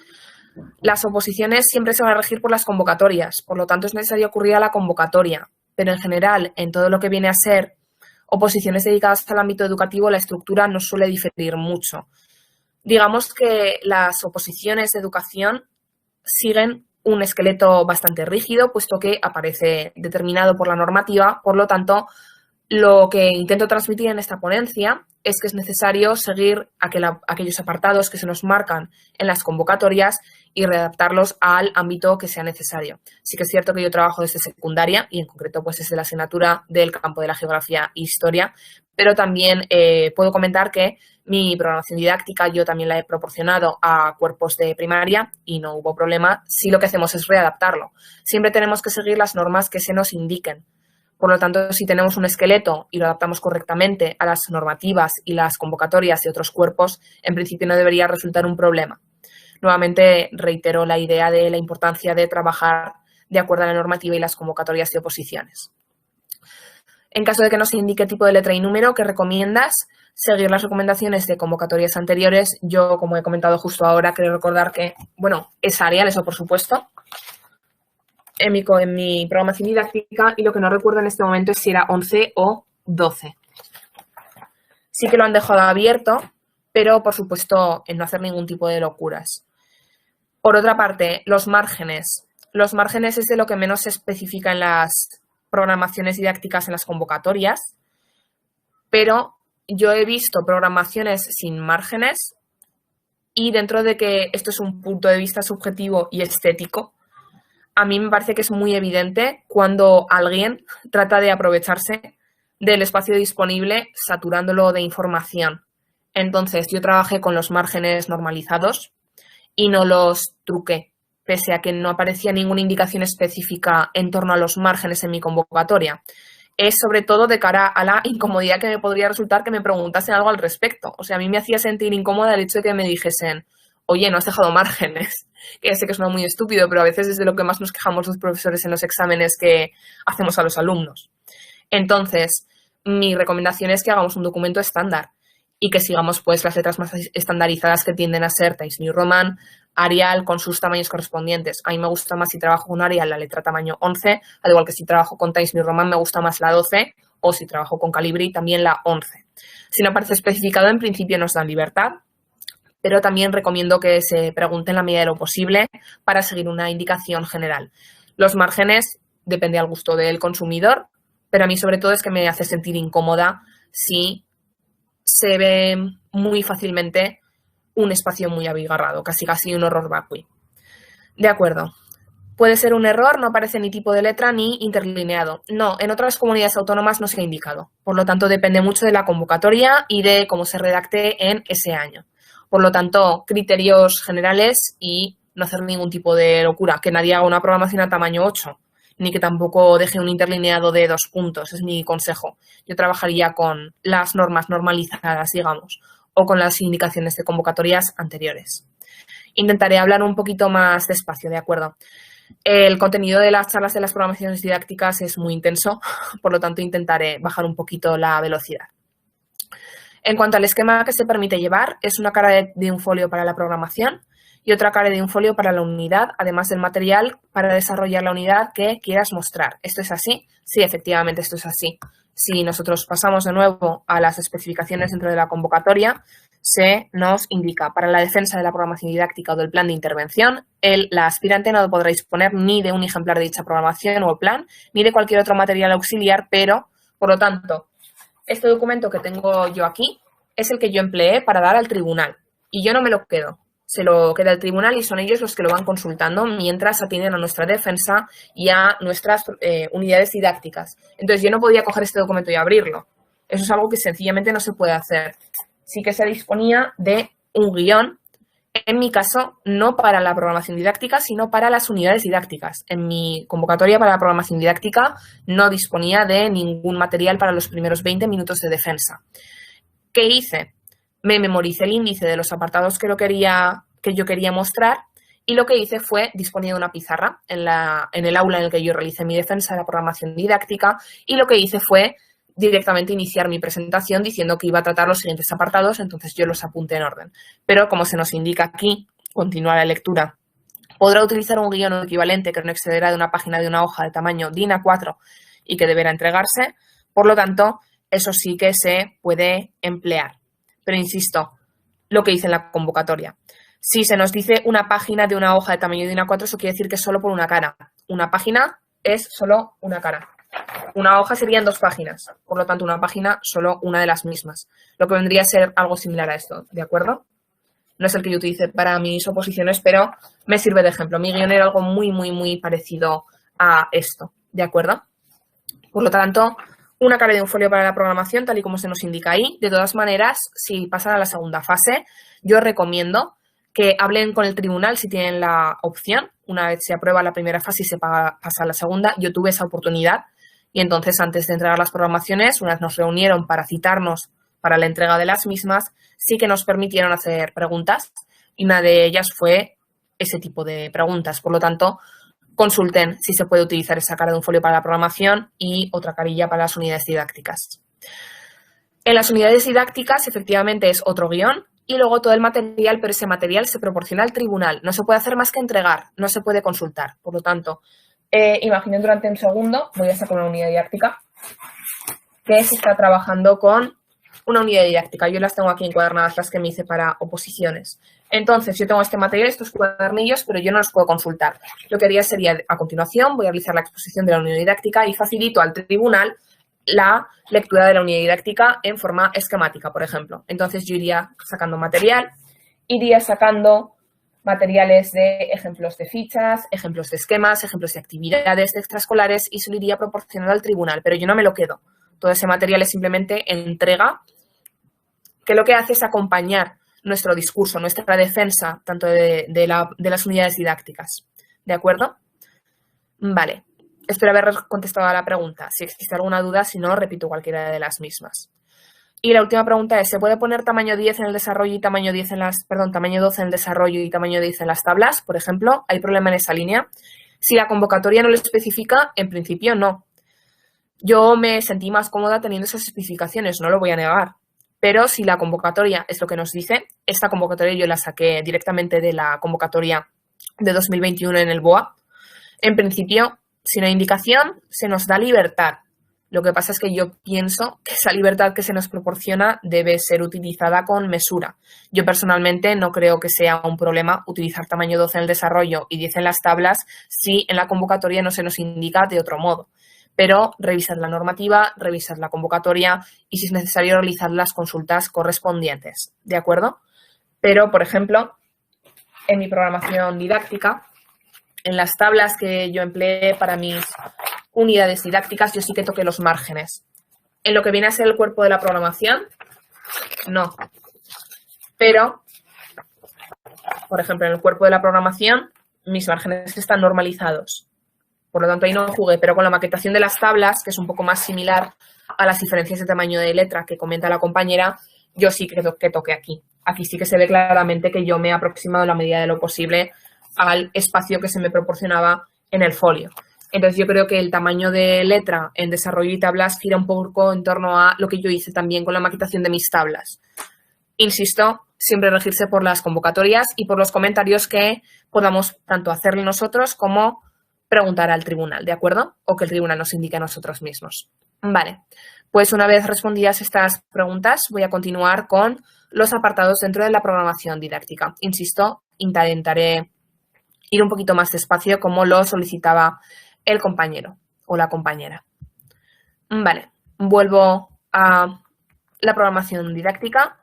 las oposiciones siempre se van a regir por las convocatorias, por lo tanto es necesario acudir a la convocatoria, pero en general, en todo lo que viene a ser oposiciones dedicadas al ámbito educativo, la estructura no suele diferir mucho. Digamos que las oposiciones de educación siguen un esqueleto bastante rígido, puesto que aparece determinado por la normativa. Por lo tanto, lo que intento transmitir en esta ponencia es que es necesario seguir aquellos apartados que se nos marcan en las convocatorias y readaptarlos al ámbito que sea necesario. Sí que es cierto que yo trabajo desde secundaria y en concreto pues desde la asignatura del campo de la geografía e historia, pero también puedo comentar que mi programación didáctica yo también la he proporcionado a cuerpos de primaria y no hubo problema si lo que hacemos es readaptarlo. Siempre tenemos que seguir las normas que se nos indiquen. Por lo tanto, si tenemos un esqueleto y lo adaptamos correctamente a las normativas y las convocatorias de otros cuerpos, en principio no debería resultar un problema. Nuevamente reitero la idea de la importancia de trabajar de acuerdo a la normativa y las convocatorias de oposiciones. En caso de que no se indique tipo de letra y número, ¿qué recomiendas? Seguir las recomendaciones de convocatorias anteriores. Yo, como he comentado justo ahora, quiero recordar que, bueno, es Arial, eso por supuesto, en mi programación didáctica, y lo que no recuerdo en este momento es si era 11 o 12. Sí que lo han dejado abierto, pero por supuesto en no hacer ningún tipo de locuras. Por otra parte, los márgenes. Los márgenes es de lo que menos se especifica en las programaciones didácticas en las convocatorias, pero yo he visto programaciones sin márgenes y dentro de que esto es un punto de vista subjetivo y estético, a mí me parece que es muy evidente cuando alguien trata de aprovecharse del espacio disponible saturándolo de información. Entonces, yo trabajé con los márgenes normalizados y no los truqué, pese a que no aparecía ninguna indicación específica en torno a los márgenes en mi convocatoria. Es sobre todo de cara a la incomodidad que me podría resultar que me preguntasen algo al respecto. O sea, a mí me hacía sentir incómoda el hecho de que me dijesen: oye, no has dejado márgenes. Que ya sé que suena muy estúpido, pero a veces es de lo que más nos quejamos los profesores en los exámenes que hacemos a los alumnos. Entonces, mi recomendación es que hagamos un documento estándar y que sigamos pues las letras más estandarizadas que tienden a ser Times New Roman, Arial con sus tamaños correspondientes. A mí me gusta más si trabajo con Arial la letra tamaño 11, al igual que si trabajo con Times New Roman me gusta más la 12 o si trabajo con Calibri también la 11. Si no aparece especificado, en principio nos dan libertad, pero también recomiendo que se pregunte en la medida de lo posible para seguir una indicación general. Los márgenes depende al gusto del consumidor, pero a mí sobre todo es que me hace sentir incómoda si se ve muy fácilmente un espacio muy abigarrado, casi un error vacui. De acuerdo. Puede ser un error, no aparece ni tipo de letra ni interlineado. No, en otras comunidades autónomas no se ha indicado. Por lo tanto, depende mucho de la convocatoria y de cómo se redacte en ese año. Por lo tanto, criterios generales y no hacer ningún tipo de locura. Que nadie haga una programación a tamaño 8, ni que tampoco deje un interlineado de 2 puntos. Es mi consejo. Yo trabajaría con las normas normalizadas, digamos, o con las indicaciones de convocatorias anteriores. Intentaré hablar un poquito más despacio, ¿de acuerdo? El contenido de las charlas de las programaciones didácticas es muy intenso, por lo tanto intentaré bajar un poquito la velocidad. En cuanto al esquema que se permite llevar, es una cara de un folio para la programación y otra cara de un folio para la unidad, además del material para desarrollar la unidad que quieras mostrar. ¿Esto es así? Sí, efectivamente, esto es así. Si nosotros pasamos de nuevo a las especificaciones dentro de la convocatoria, se nos indica para la defensa de la programación didáctica o del plan de intervención, la aspirante no podrá disponer ni de un ejemplar de dicha programación o plan, ni de cualquier otro material auxiliar, pero, por lo tanto, este documento que tengo yo aquí es el que yo empleé para dar al tribunal y yo no me lo quedo. Se lo queda el tribunal y son ellos los que lo van consultando mientras atienden a nuestra defensa y a nuestras unidades didácticas. Entonces, yo no podía coger este documento y abrirlo. Eso es algo que sencillamente no se puede hacer. Sí que se disponía de un guión, en mi caso, no para la programación didáctica, sino para las unidades didácticas. En mi convocatoria para la programación didáctica no disponía de ningún material para los primeros 20 minutos de defensa. ¿Qué hice? Me memoricé el índice de los apartados que yo quería mostrar y lo que hice fue disponer de una pizarra en el aula en el que yo realicé mi defensa de la programación didáctica y lo que hice fue directamente iniciar mi presentación diciendo que iba a tratar los siguientes apartados, entonces yo los apunté en orden. Pero como se nos indica aquí, continúa la lectura, podrá utilizar un guión equivalente que no excederá de una página de una hoja de tamaño DIN A4 y que deberá entregarse, por lo tanto, eso sí que se puede emplear. Pero insisto, lo que hice en la convocatoria. Si se nos dice una página de una hoja de tamaño DIN A4, eso quiere decir que es solo por una cara. Una página es solo una cara. Una hoja serían 2 páginas, por lo tanto una página solo una de las mismas, lo que vendría a ser algo similar a esto, ¿de acuerdo? No es el que yo utilice para mis oposiciones, pero me sirve de ejemplo. Mi guión era algo muy parecido a esto, ¿de acuerdo? Por lo tanto, una cara de un folio para la programación, tal y como se nos indica ahí. De todas maneras, si pasan a la segunda fase, yo recomiendo que hablen con el tribunal si tienen la opción. Una vez se aprueba la primera fase y se pasa a la segunda, yo tuve esa oportunidad. Y entonces, antes de entregar las programaciones, una vez nos reunieron para citarnos para la entrega de las mismas, sí que nos permitieron hacer preguntas y una de ellas fue ese tipo de preguntas. Por lo tanto, consulten si se puede utilizar esa cara de un folio para la programación y otra carilla para las unidades didácticas. En las unidades didácticas, efectivamente, es otro guión y luego todo el material, pero ese material se proporciona al tribunal. No se puede hacer más que entregar, no se puede consultar. Por lo tanto, imaginen durante un segundo, voy a sacar una unidad didáctica, que se está trabajando con una unidad didáctica. Yo las tengo aquí encuadernadas, las que me hice para oposiciones. Entonces, yo tengo este material, estos cuadernillos, pero yo no los puedo consultar. Lo que haría sería, a continuación, voy a realizar la exposición de la unidad didáctica y facilito al tribunal la lectura de la unidad didáctica en forma esquemática, por ejemplo. Entonces, yo iría sacando material, iría sacando materiales de ejemplos de fichas, ejemplos de esquemas, ejemplos de actividades de extraescolares y se lo iría proporcionando al tribunal, pero yo no me lo quedo. Todo ese material es simplemente entrega, que lo que hace es acompañar nuestro discurso, nuestra defensa, tanto de las unidades didácticas. ¿De acuerdo? Vale. Espero haber contestado a la pregunta. Si existe alguna duda, si no, repito cualquiera de las mismas. Y la última pregunta es, ¿se puede poner tamaño 10 en el desarrollo y tamaño 10 tamaño 12 en el desarrollo y tamaño 10 en las tablas? Por ejemplo, ¿hay problema en esa línea? Si la convocatoria no lo especifica, en principio no. Yo me sentí más cómoda teniendo esas especificaciones, no lo voy a negar. Pero si la convocatoria es lo que nos dice, esta convocatoria yo la saqué directamente de la convocatoria de 2021 en el BOA. En principio, sin una indicación, se nos da libertad. Lo que pasa es que yo pienso que esa libertad que se nos proporciona debe ser utilizada con mesura. Yo personalmente no creo que sea un problema utilizar tamaño 12 en el desarrollo y 10 en las tablas si en la convocatoria no se nos indica de otro modo. Pero revisar la normativa, revisar la convocatoria y, si es necesario, realizar las consultas correspondientes. ¿De acuerdo? Pero, por ejemplo, en mi programación didáctica, en las tablas que yo empleé para mis unidades didácticas, yo sí que toqué los márgenes. En lo que viene a ser el cuerpo de la programación, no. Pero, por ejemplo, en el cuerpo de la programación, mis márgenes están normalizados. Por lo tanto, ahí no jugué, pero con la maquetación de las tablas, que es un poco más similar a las diferencias de tamaño de letra que comenta la compañera, yo sí que toqué aquí. Aquí sí que se ve claramente que yo me he aproximado en la medida de lo posible al espacio que se me proporcionaba en el folio. Entonces, yo creo que el tamaño de letra en desarrollo y tablas gira un poco en torno a lo que yo hice también con la maquetación de mis tablas. Insisto, siempre regirse por las convocatorias y por los comentarios que podamos tanto hacerle nosotros como preguntar al tribunal, ¿de acuerdo? O que el tribunal nos indique a nosotros mismos. Vale, pues una vez respondidas estas preguntas, voy a continuar con los apartados dentro de la programación didáctica. Insisto, intentaré ir un poquito más despacio como lo solicitaba el compañero o la compañera. Vale, vuelvo a la programación didáctica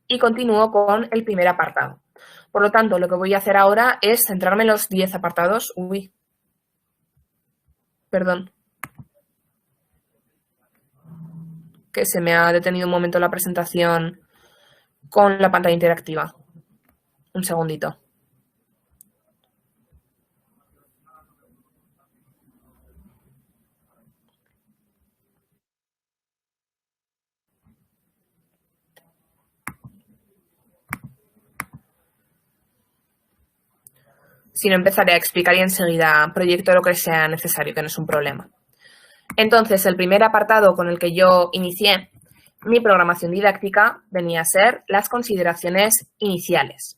y continúo con el primer apartado. Por lo tanto, lo que voy a hacer ahora es centrarme en los 10 apartados. Perdón. Que se me ha detenido un momento la presentación con la pantalla interactiva. Un segundito. Si no, empezaré a explicar y enseguida proyecto lo que sea necesario, que no es un problema. Entonces, el primer apartado con el que yo inicié mi programación didáctica venía a ser las consideraciones iniciales.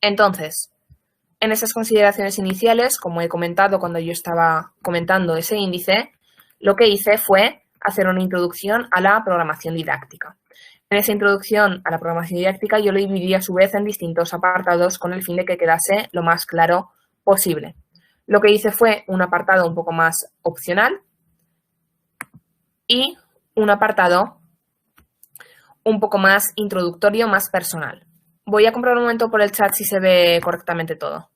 Entonces, en esas consideraciones iniciales, como he comentado cuando yo estaba comentando ese índice, lo que hice fue hacer una introducción a la programación didáctica. En esa introducción a la programación didáctica yo lo dividí a su vez en distintos apartados con el fin de que quedase lo más claro posible. Lo que hice fue un apartado un poco más opcional y un apartado un poco más introductorio, más personal. Voy a comprobar un momento por el chat si se ve correctamente todo.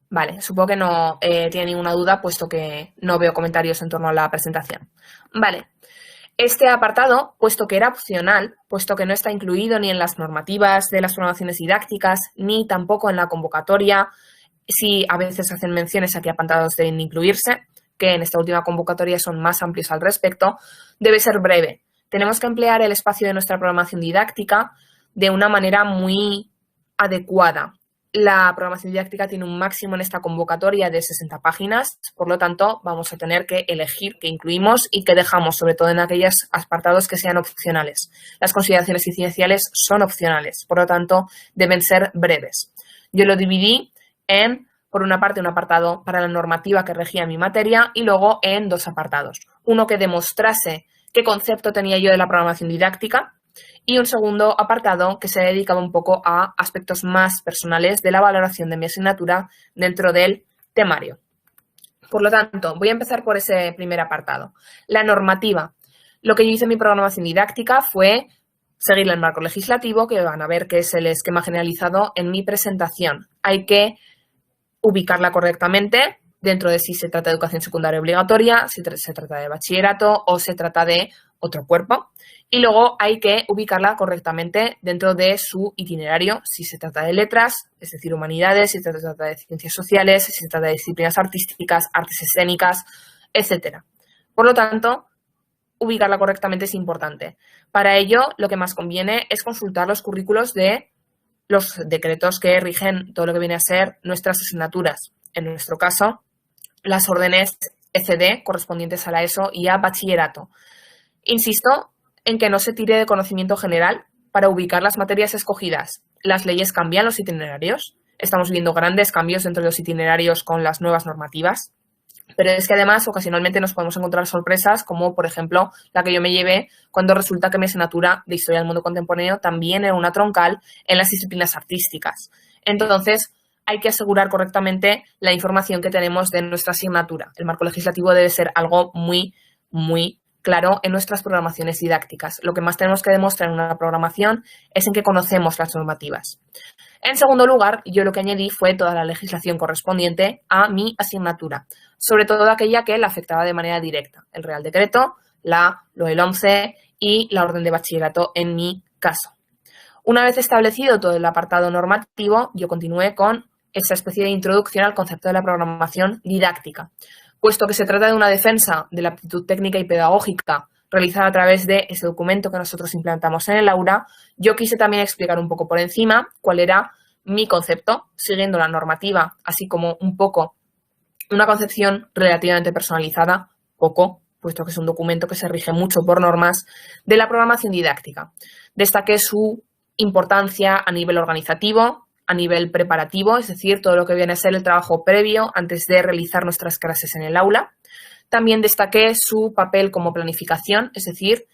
Vale, supongo que no tiene ninguna duda, puesto que no veo comentarios en torno a la presentación. Vale, este apartado, puesto que era opcional, puesto que no está incluido ni en las normativas de las programaciones didácticas, ni tampoco en la convocatoria, si a veces hacen menciones a qué apartados deben incluirse, que en esta última convocatoria son más amplios al respecto, debe ser breve. Tenemos que emplear el espacio de nuestra programación didáctica de una manera muy adecuada. La programación didáctica tiene un máximo en esta convocatoria de 60 páginas, por lo tanto, vamos a tener que elegir qué incluimos y qué dejamos, sobre todo en aquellos apartados que sean opcionales. Las consideraciones iniciales son opcionales, por lo tanto, deben ser breves. Yo lo dividí en, por una parte, un apartado para la normativa que regía mi materia y luego en dos apartados. Uno que demostrase qué concepto tenía yo de la programación didáctica y un segundo apartado que se dedicaba un poco a aspectos más personales de la valoración de mi asignatura dentro del temario. Por lo tanto, voy a empezar por ese primer apartado. La normativa. Lo que yo hice en mi programación didáctica fue seguir el marco legislativo, que van a ver que es el esquema generalizado en mi presentación. Hay que ubicarla correctamente dentro de si se trata de educación secundaria obligatoria, si se trata de bachillerato o se trata de otro cuerpo. Y luego hay que ubicarla correctamente dentro de su itinerario, si se trata de letras, es decir, humanidades, si se trata de ciencias sociales, si se trata de disciplinas artísticas, artes escénicas, etc. Por lo tanto, ubicarla correctamente es importante. Para ello, lo que más conviene es consultar los currículos de los decretos que rigen todo lo que viene a ser nuestras asignaturas. En nuestro caso, las órdenes ECD, correspondientes a la ESO y a bachillerato. Insisto en que no se tire de conocimiento general para ubicar las materias escogidas. Las leyes cambian los itinerarios. Estamos viendo grandes cambios dentro de los itinerarios con las nuevas normativas. Pero es que además ocasionalmente nos podemos encontrar sorpresas como, por ejemplo, la que yo me llevé cuando resulta que mi asignatura de Historia del Mundo Contemporáneo también era una troncal en las disciplinas artísticas. Entonces, hay que asegurar correctamente la información que tenemos de nuestra asignatura. El marco legislativo debe ser algo muy, muy claro en nuestras programaciones didácticas. Lo que más tenemos que demostrar en una programación es en que conocemos las normativas. En segundo lugar, yo lo que añadí fue toda la legislación correspondiente a mi asignatura, sobre todo aquella que la afectaba de manera directa, el Real Decreto, la LOE 11 y la Orden de Bachillerato en mi caso. Una vez establecido todo el apartado normativo, yo continué con esa especie de introducción al concepto de la programación didáctica. Puesto que se trata de una defensa de la aptitud técnica y pedagógica realizada a través de ese documento que nosotros implantamos en el aula, yo quise también explicar un poco por encima cuál era mi concepto, siguiendo la normativa, así como un poco una concepción relativamente personalizada, poco, puesto que es un documento que se rige mucho por normas, de la programación didáctica. Destaqué su importancia a nivel organizativo, a nivel preparativo, es decir, todo lo que viene a ser el trabajo previo antes de realizar nuestras clases en el aula. También destaqué su papel como planificación, es decir,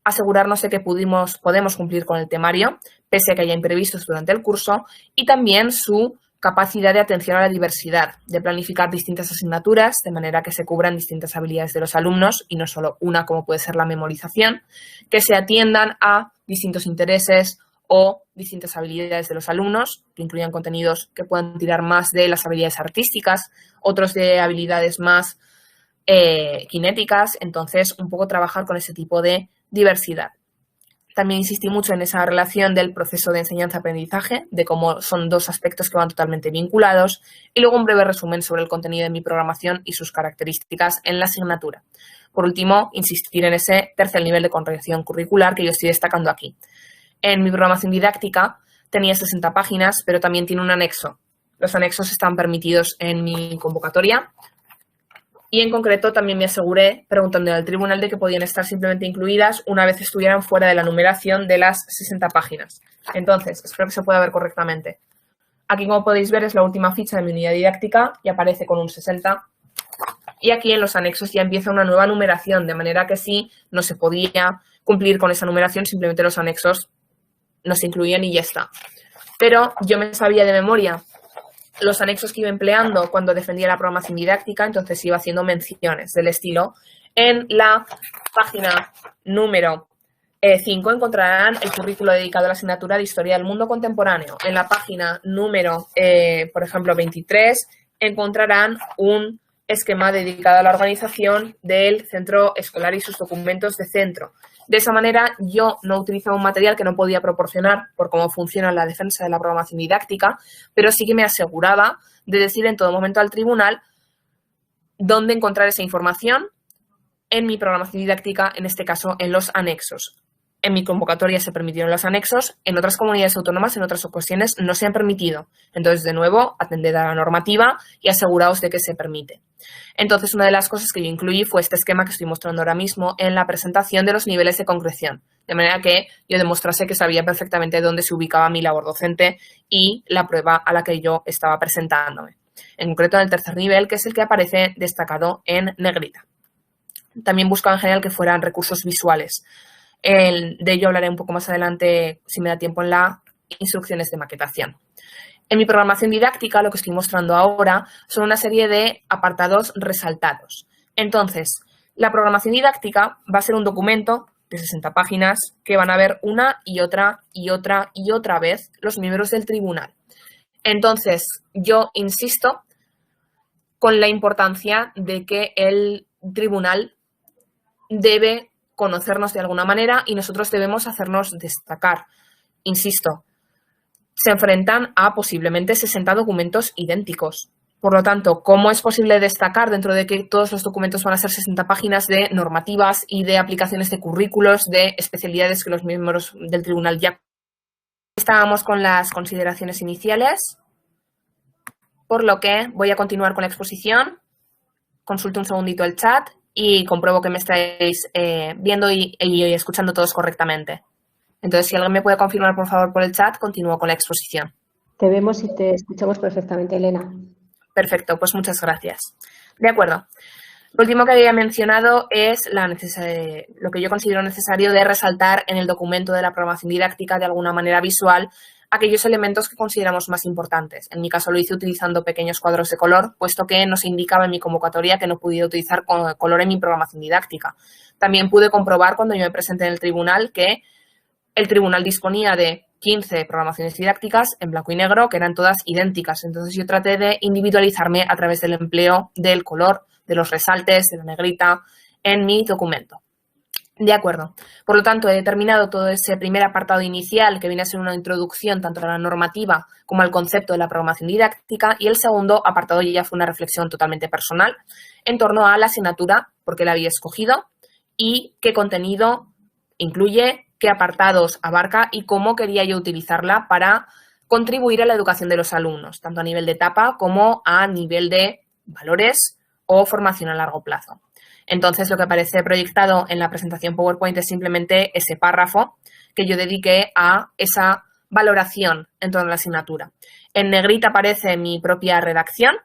asegurarnos de que podemos cumplir con el temario, pese a que haya imprevistos durante el curso, y también su capacidad de atención a la diversidad, de planificar distintas asignaturas de manera que se cubran distintas habilidades de los alumnos y no solo una como puede ser la memorización, que se atiendan a distintos intereses o distintas habilidades de los alumnos, que incluyan contenidos que puedan tirar más de las habilidades artísticas, otros de habilidades más cinéticas, entonces un poco trabajar con ese tipo de diversidad. También insistí mucho en esa relación del proceso de enseñanza-aprendizaje, de cómo son dos aspectos que van totalmente vinculados, y luego un breve resumen sobre el contenido de mi programación y sus características en la asignatura. Por último, insistir en ese tercer nivel de comprensión curricular que yo estoy destacando aquí. En mi programación didáctica tenía 60 páginas, pero también tiene un anexo. Los anexos están permitidos en mi convocatoria. Y en concreto también me aseguré, preguntando al tribunal, de que podían estar simplemente incluidas una vez estuvieran fuera de la numeración de las 60 páginas. Entonces, espero que se pueda ver correctamente. Aquí, como podéis ver, es la última ficha de mi unidad didáctica y aparece con un 60. Y aquí en los anexos ya empieza una nueva numeración, de manera que si no se podía cumplir con esa numeración, simplemente los anexos no se incluían y ya está. Pero yo me sabía de memoria los anexos que iba empleando cuando defendía la programación didáctica, entonces iba haciendo menciones del estilo. En la página número 5 encontrarán el currículo dedicado a la asignatura de Historia del Mundo Contemporáneo. En la página número, por ejemplo, 23, encontrarán un esquema dedicado a la organización del centro escolar y sus documentos de centro. De esa manera, yo no utilizaba un material que no podía proporcionar por cómo funciona la defensa de la programación didáctica, pero sí que me aseguraba de decir en todo momento al tribunal dónde encontrar esa información en mi programación didáctica, en este caso en los anexos. En mi convocatoria se permitieron los anexos, en otras comunidades autónomas, en otras ocasiones, no se han permitido. Entonces, de nuevo, atended a la normativa y aseguraos de que se permite. Entonces, una de las cosas que yo incluí fue este esquema que estoy mostrando ahora mismo en la presentación de los niveles de concreción, de manera que yo demostrase que sabía perfectamente dónde se ubicaba mi labor docente y la prueba a la que yo estaba presentándome. En concreto, en el tercer nivel, que es el que aparece destacado en negrita. También buscaba en general que fueran recursos visuales. De ello hablaré un poco más adelante, si me da tiempo, en las instrucciones de maquetación. En mi programación didáctica, lo que estoy mostrando ahora son una serie de apartados resaltados. Entonces, la programación didáctica va a ser un documento de 60 páginas que van a ver una y otra y otra y otra vez los miembros del tribunal. Entonces, yo insisto con la importancia de que el tribunal debe conocernos de alguna manera y nosotros debemos hacernos destacar. Insisto, se enfrentan a posiblemente 60 documentos idénticos. Por lo tanto, ¿cómo es posible destacar dentro de que todos los documentos van a ser 60 páginas de normativas y de aplicaciones de currículos, de especialidades que los miembros del tribunal ya... Estábamos con las consideraciones iniciales, por lo que voy a continuar con la exposición. consulto un segundito el chat y compruebo que me estáis viendo y escuchando todos correctamente. Entonces, si alguien me puede confirmar, por favor, por el chat, continúo con la exposición. Te vemos y te escuchamos perfectamente, Elena. Perfecto, pues muchas gracias. De acuerdo. Lo último que había mencionado es lo que yo considero necesario de resaltar en el documento de la programación didáctica de alguna manera visual aquellos elementos que consideramos más importantes. En mi caso lo hice utilizando pequeños cuadros de color, puesto que nos indicaba en mi convocatoria que no podía utilizar color en mi programación didáctica. También pude comprobar cuando yo me presenté en el tribunal que el tribunal disponía de 15 programaciones didácticas en blanco y negro, que eran todas idénticas. Entonces, yo traté de individualizarme a través del empleo del color, de los resaltes, de la negrita en mi documento. De acuerdo. Por lo tanto, he determinado todo ese primer apartado inicial, que viene a ser una introducción tanto a la normativa como al concepto de la programación didáctica, y el segundo apartado ya fue una reflexión totalmente personal en torno a la asignatura, por qué la había escogido y qué contenido incluye, qué apartados abarca y cómo quería yo utilizarla para contribuir a la educación de los alumnos, tanto a nivel de etapa como a nivel de valores o formación a largo plazo. Entonces, lo que aparece proyectado en la presentación PowerPoint es simplemente ese párrafo que yo dediqué a esa valoración en torno a la asignatura. En negrita aparece mi propia redacción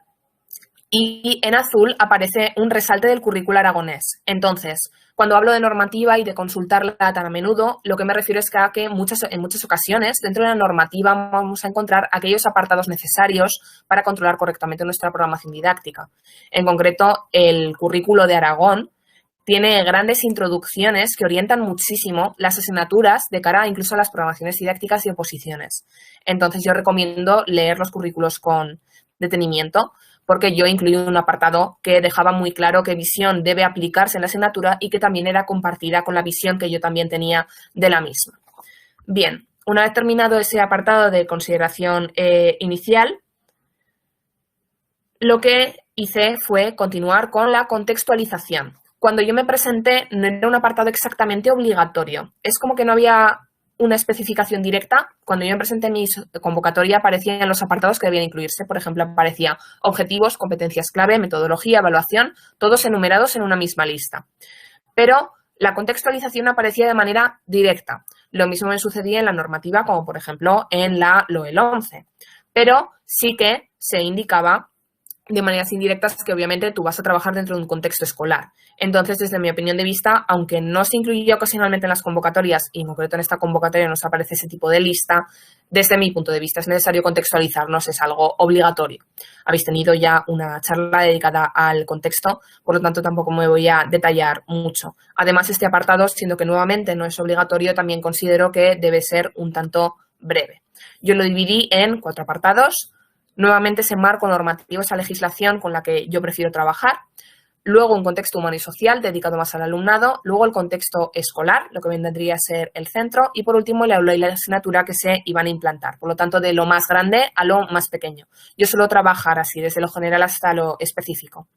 y en azul aparece un resalte del currículo aragonés. Entonces, cuando hablo de normativa y de consultarla tan a menudo, lo que me refiero es que en muchas ocasiones dentro de la normativa vamos a encontrar aquellos apartados necesarios para controlar correctamente nuestra programación didáctica. En concreto, el currículo de Aragón tiene grandes introducciones que orientan muchísimo las asignaturas de cara incluso a las programaciones didácticas y oposiciones. Entonces, yo recomiendo leer los currículos con detenimiento, porque yo incluí un apartado que dejaba muy claro qué visión debe aplicarse en la asignatura y que también era compartida con la visión que yo también tenía de la misma. Bien, una vez terminado ese apartado de consideración inicial, lo que hice fue continuar con la contextualización. Cuando yo me presenté, no era un apartado exactamente obligatorio. Es como que no había una especificación directa. Cuando yo me presenté en mi convocatoria aparecían los apartados que debían incluirse. Por ejemplo, aparecía objetivos, competencias clave, metodología, evaluación, todos enumerados en una misma lista. Pero la contextualización aparecía de manera directa. Lo mismo me sucedía en la normativa, como por ejemplo en la LOEL 11. Pero sí que se indicaba de maneras indirectas que obviamente tú vas a trabajar dentro de un contexto escolar. Entonces, desde mi opinión de vista, aunque no se incluye ocasionalmente en las convocatorias, y en concreto en esta convocatoria nos aparece ese tipo de lista, desde mi punto de vista es necesario contextualizarnos, es algo obligatorio. Habéis tenido ya una charla dedicada al contexto, por lo tanto tampoco me voy a detallar mucho. Además, este apartado, siendo que nuevamente no es obligatorio, también considero que debe ser un tanto breve. Yo lo dividí en 4 apartados. Nuevamente ese marco normativo, esa legislación con la que yo prefiero trabajar. Luego un contexto humano y social dedicado más al alumnado. Luego el contexto escolar, lo que vendría a ser el centro. Y por último el aula y la asignatura que se iban a implantar. Por lo tanto, de lo más grande a lo más pequeño. Yo suelo trabajar así, desde lo general hasta lo específico.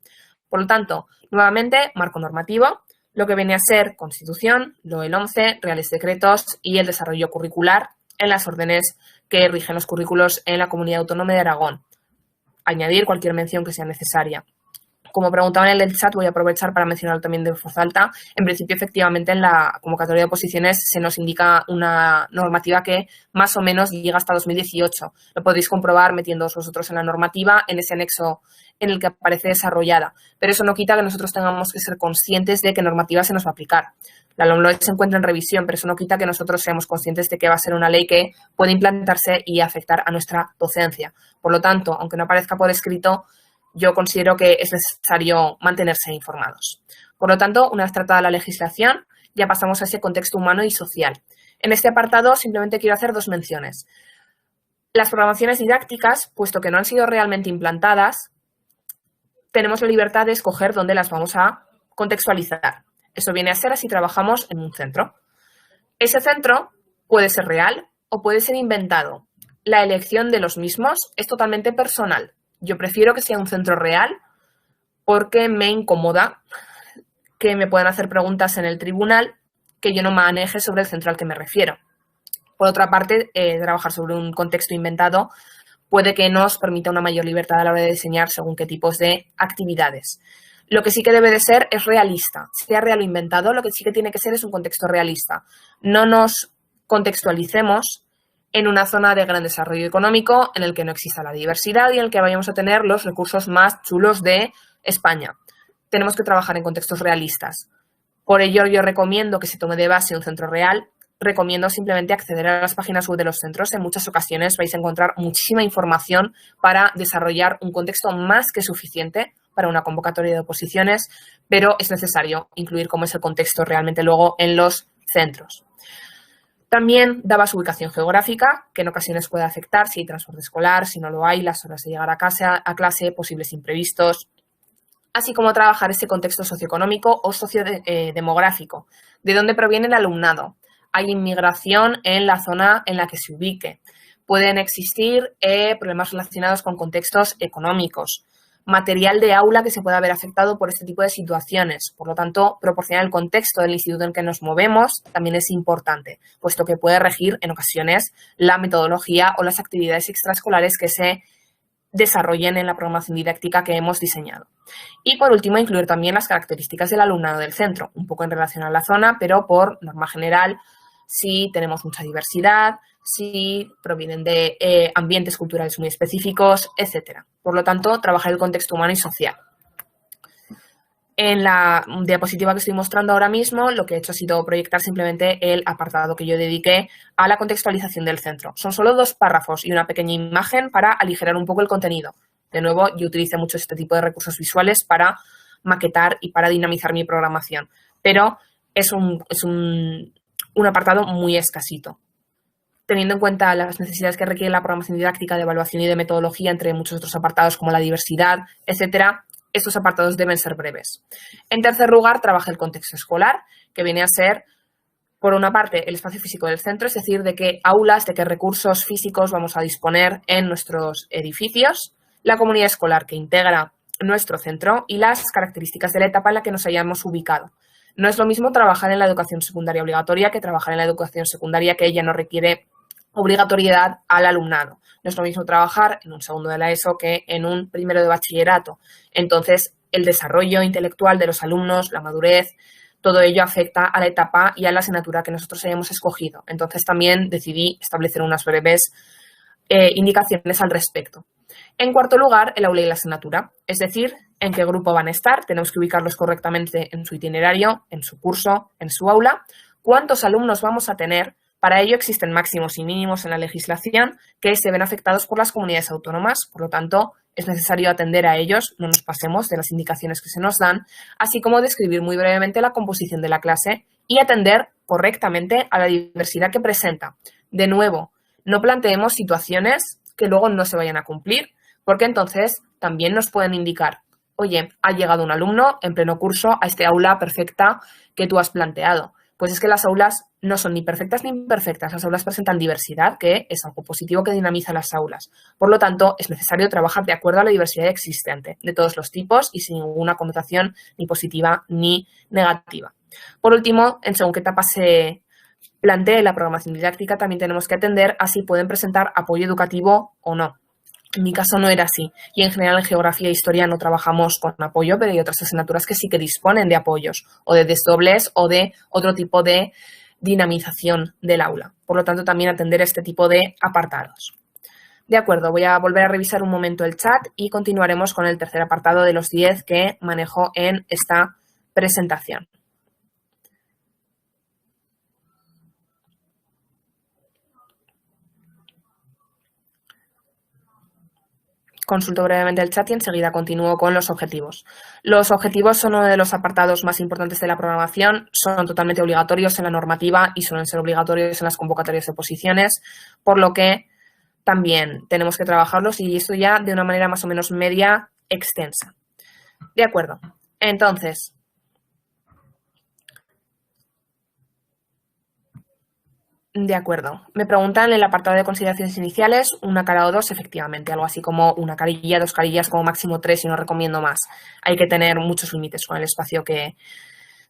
Por lo tanto, nuevamente, marco normativo, lo que viene a ser Constitución, LOEL 11, Reales Decretos y el desarrollo curricular en las órdenes que rigen los currículos en la Comunidad Autónoma de Aragón. Añadir cualquier mención que sea necesaria. Como preguntaban en el chat, voy a aprovechar para mencionarlo también de voz alta. En principio, efectivamente, en la convocatoria de oposiciones se nos indica una normativa que más o menos llega hasta 2018. Lo podéis comprobar metiéndoos vosotros en la normativa, en ese anexo en el que aparece desarrollada. Pero eso no quita que nosotros tengamos que ser conscientes de qué normativa se nos va a aplicar. La LOMLOE se encuentra en revisión, pero eso no quita que nosotros seamos conscientes de que va a ser una ley que puede implantarse y afectar a nuestra docencia. Por lo tanto, aunque no aparezca por escrito, yo considero que es necesario mantenerse informados. Por lo tanto, una vez tratada la legislación, ya pasamos a ese contexto humano y social. En este apartado simplemente quiero hacer 2 menciones. Las programaciones didácticas, puesto que no han sido realmente implantadas, tenemos la libertad de escoger dónde las vamos a contextualizar. Eso viene a ser así trabajamos en un centro. Ese centro puede ser real o puede ser inventado. La elección de los mismos es totalmente personal. Yo prefiero que sea un centro real porque me incomoda que me puedan hacer preguntas en el tribunal que yo no maneje sobre el centro al que me refiero. Por otra parte, trabajar sobre un contexto inventado puede que nos permita una mayor libertad a la hora de diseñar según qué tipos de actividades. Lo que sí que debe de ser es realista, sea real o inventado, lo que sí que tiene que ser es un contexto realista. No nos contextualicemos en una zona de gran desarrollo económico en el que no exista la diversidad y en el que vayamos a tener los recursos más chulos de España. Tenemos que trabajar en contextos realistas. Por ello, yo recomiendo que se tome de base un centro real. Recomiendo simplemente acceder a las páginas web de los centros. En muchas ocasiones vais a encontrar muchísima información para desarrollar un contexto más que suficiente para una convocatoria de oposiciones, pero es necesario incluir cómo es el contexto realmente luego en los centros. También daba su ubicación geográfica, que en ocasiones puede afectar si hay transporte escolar, si no lo hay, las horas de llegar a clase, posibles imprevistos, así como trabajar ese contexto socioeconómico o sociodemográfico, de dónde proviene el alumnado. Hay inmigración en la zona en la que se ubique. Pueden existir problemas relacionados con contextos económicos, material de aula que se pueda ver afectado por este tipo de situaciones. Por lo tanto, proporcionar el contexto del instituto en el que nos movemos también es importante, puesto que puede regir en ocasiones la metodología o las actividades extraescolares que se desarrollen en la programación didáctica que hemos diseñado. Y por último, incluir también las características del alumnado del centro, un poco en relación a la zona, pero por norma general, si tenemos mucha diversidad, si provienen de ambientes culturales muy específicos, etc. Por lo tanto, trabajar el contexto humano y social. En la diapositiva que estoy mostrando ahora mismo, lo que he hecho ha sido proyectar simplemente el apartado que yo dediqué a la contextualización del centro. Son solo 2 párrafos y una pequeña imagen para aligerar un poco el contenido. De nuevo, yo utilizo mucho este tipo de recursos visuales para maquetar y para dinamizar mi programación, pero es un apartado muy escasito. Teniendo en cuenta las necesidades que requiere la programación didáctica de evaluación y de metodología, entre muchos otros apartados como la diversidad, etcétera, estos apartados deben ser breves. En tercer lugar, trabaja el contexto escolar, que viene a ser, por una parte, el espacio físico del centro, es decir, de qué aulas, de qué recursos físicos vamos a disponer en nuestros edificios, la comunidad escolar que integra nuestro centro y las características de la etapa en la que nos hayamos ubicado. No es lo mismo trabajar en la educación secundaria obligatoria que trabajar en la educación secundaria que ella no requiere obligatoriedad al alumnado. No es lo mismo trabajar en un segundo de la ESO que en un primero de bachillerato. Entonces, el desarrollo intelectual de los alumnos, la madurez, todo ello afecta a la etapa y a la asignatura que nosotros hayamos escogido. Entonces, también decidí establecer unas breves indicaciones al respecto. En cuarto lugar, el aula y la asignatura, es decir, en qué grupo van a estar, tenemos que ubicarlos correctamente en su itinerario, en su curso, en su aula, cuántos alumnos vamos a tener. Para ello existen máximos y mínimos en la legislación que se ven afectados por las comunidades autónomas, por lo tanto, es necesario atender a ellos, no nos pasemos de las indicaciones que se nos dan, así como describir muy brevemente la composición de la clase y atender correctamente a la diversidad que presenta. De nuevo, no planteemos situaciones que luego no se vayan a cumplir, porque entonces también nos pueden indicar, oye, ha llegado un alumno en pleno curso a este aula perfecta que tú has planteado. Pues es que las aulas no son ni perfectas ni imperfectas, las aulas presentan diversidad, que es algo positivo que dinamiza las aulas. Por lo tanto, es necesario trabajar de acuerdo a la diversidad existente, de todos los tipos y sin ninguna connotación ni positiva ni negativa. Por último, en según qué etapa se plantee la programación didáctica, también tenemos que atender a si pueden presentar apoyo educativo o no. En mi caso no era así y en general en geografía e historia no trabajamos con apoyo, pero hay otras asignaturas que sí que disponen de apoyos o de desdobles o de otro tipo de dinamización del aula. Por lo tanto, también atender este tipo de apartados. De acuerdo, voy a volver a revisar un momento el chat y continuaremos con el tercer apartado de los 10 que manejo en esta presentación. Consulto brevemente el chat y enseguida continúo con los objetivos. Los objetivos son uno de los apartados más importantes de la programación, son totalmente obligatorios en la normativa y suelen ser obligatorios en las convocatorias de oposiciones, por lo que también tenemos que trabajarlos y esto ya de una manera más o menos media extensa. De acuerdo. Entonces, de acuerdo. Me preguntan en el apartado de consideraciones iniciales, una cara o dos, efectivamente, algo así como una carilla, 2 carillas, como máximo 3 y no recomiendo más. Hay que tener muchos límites con el espacio que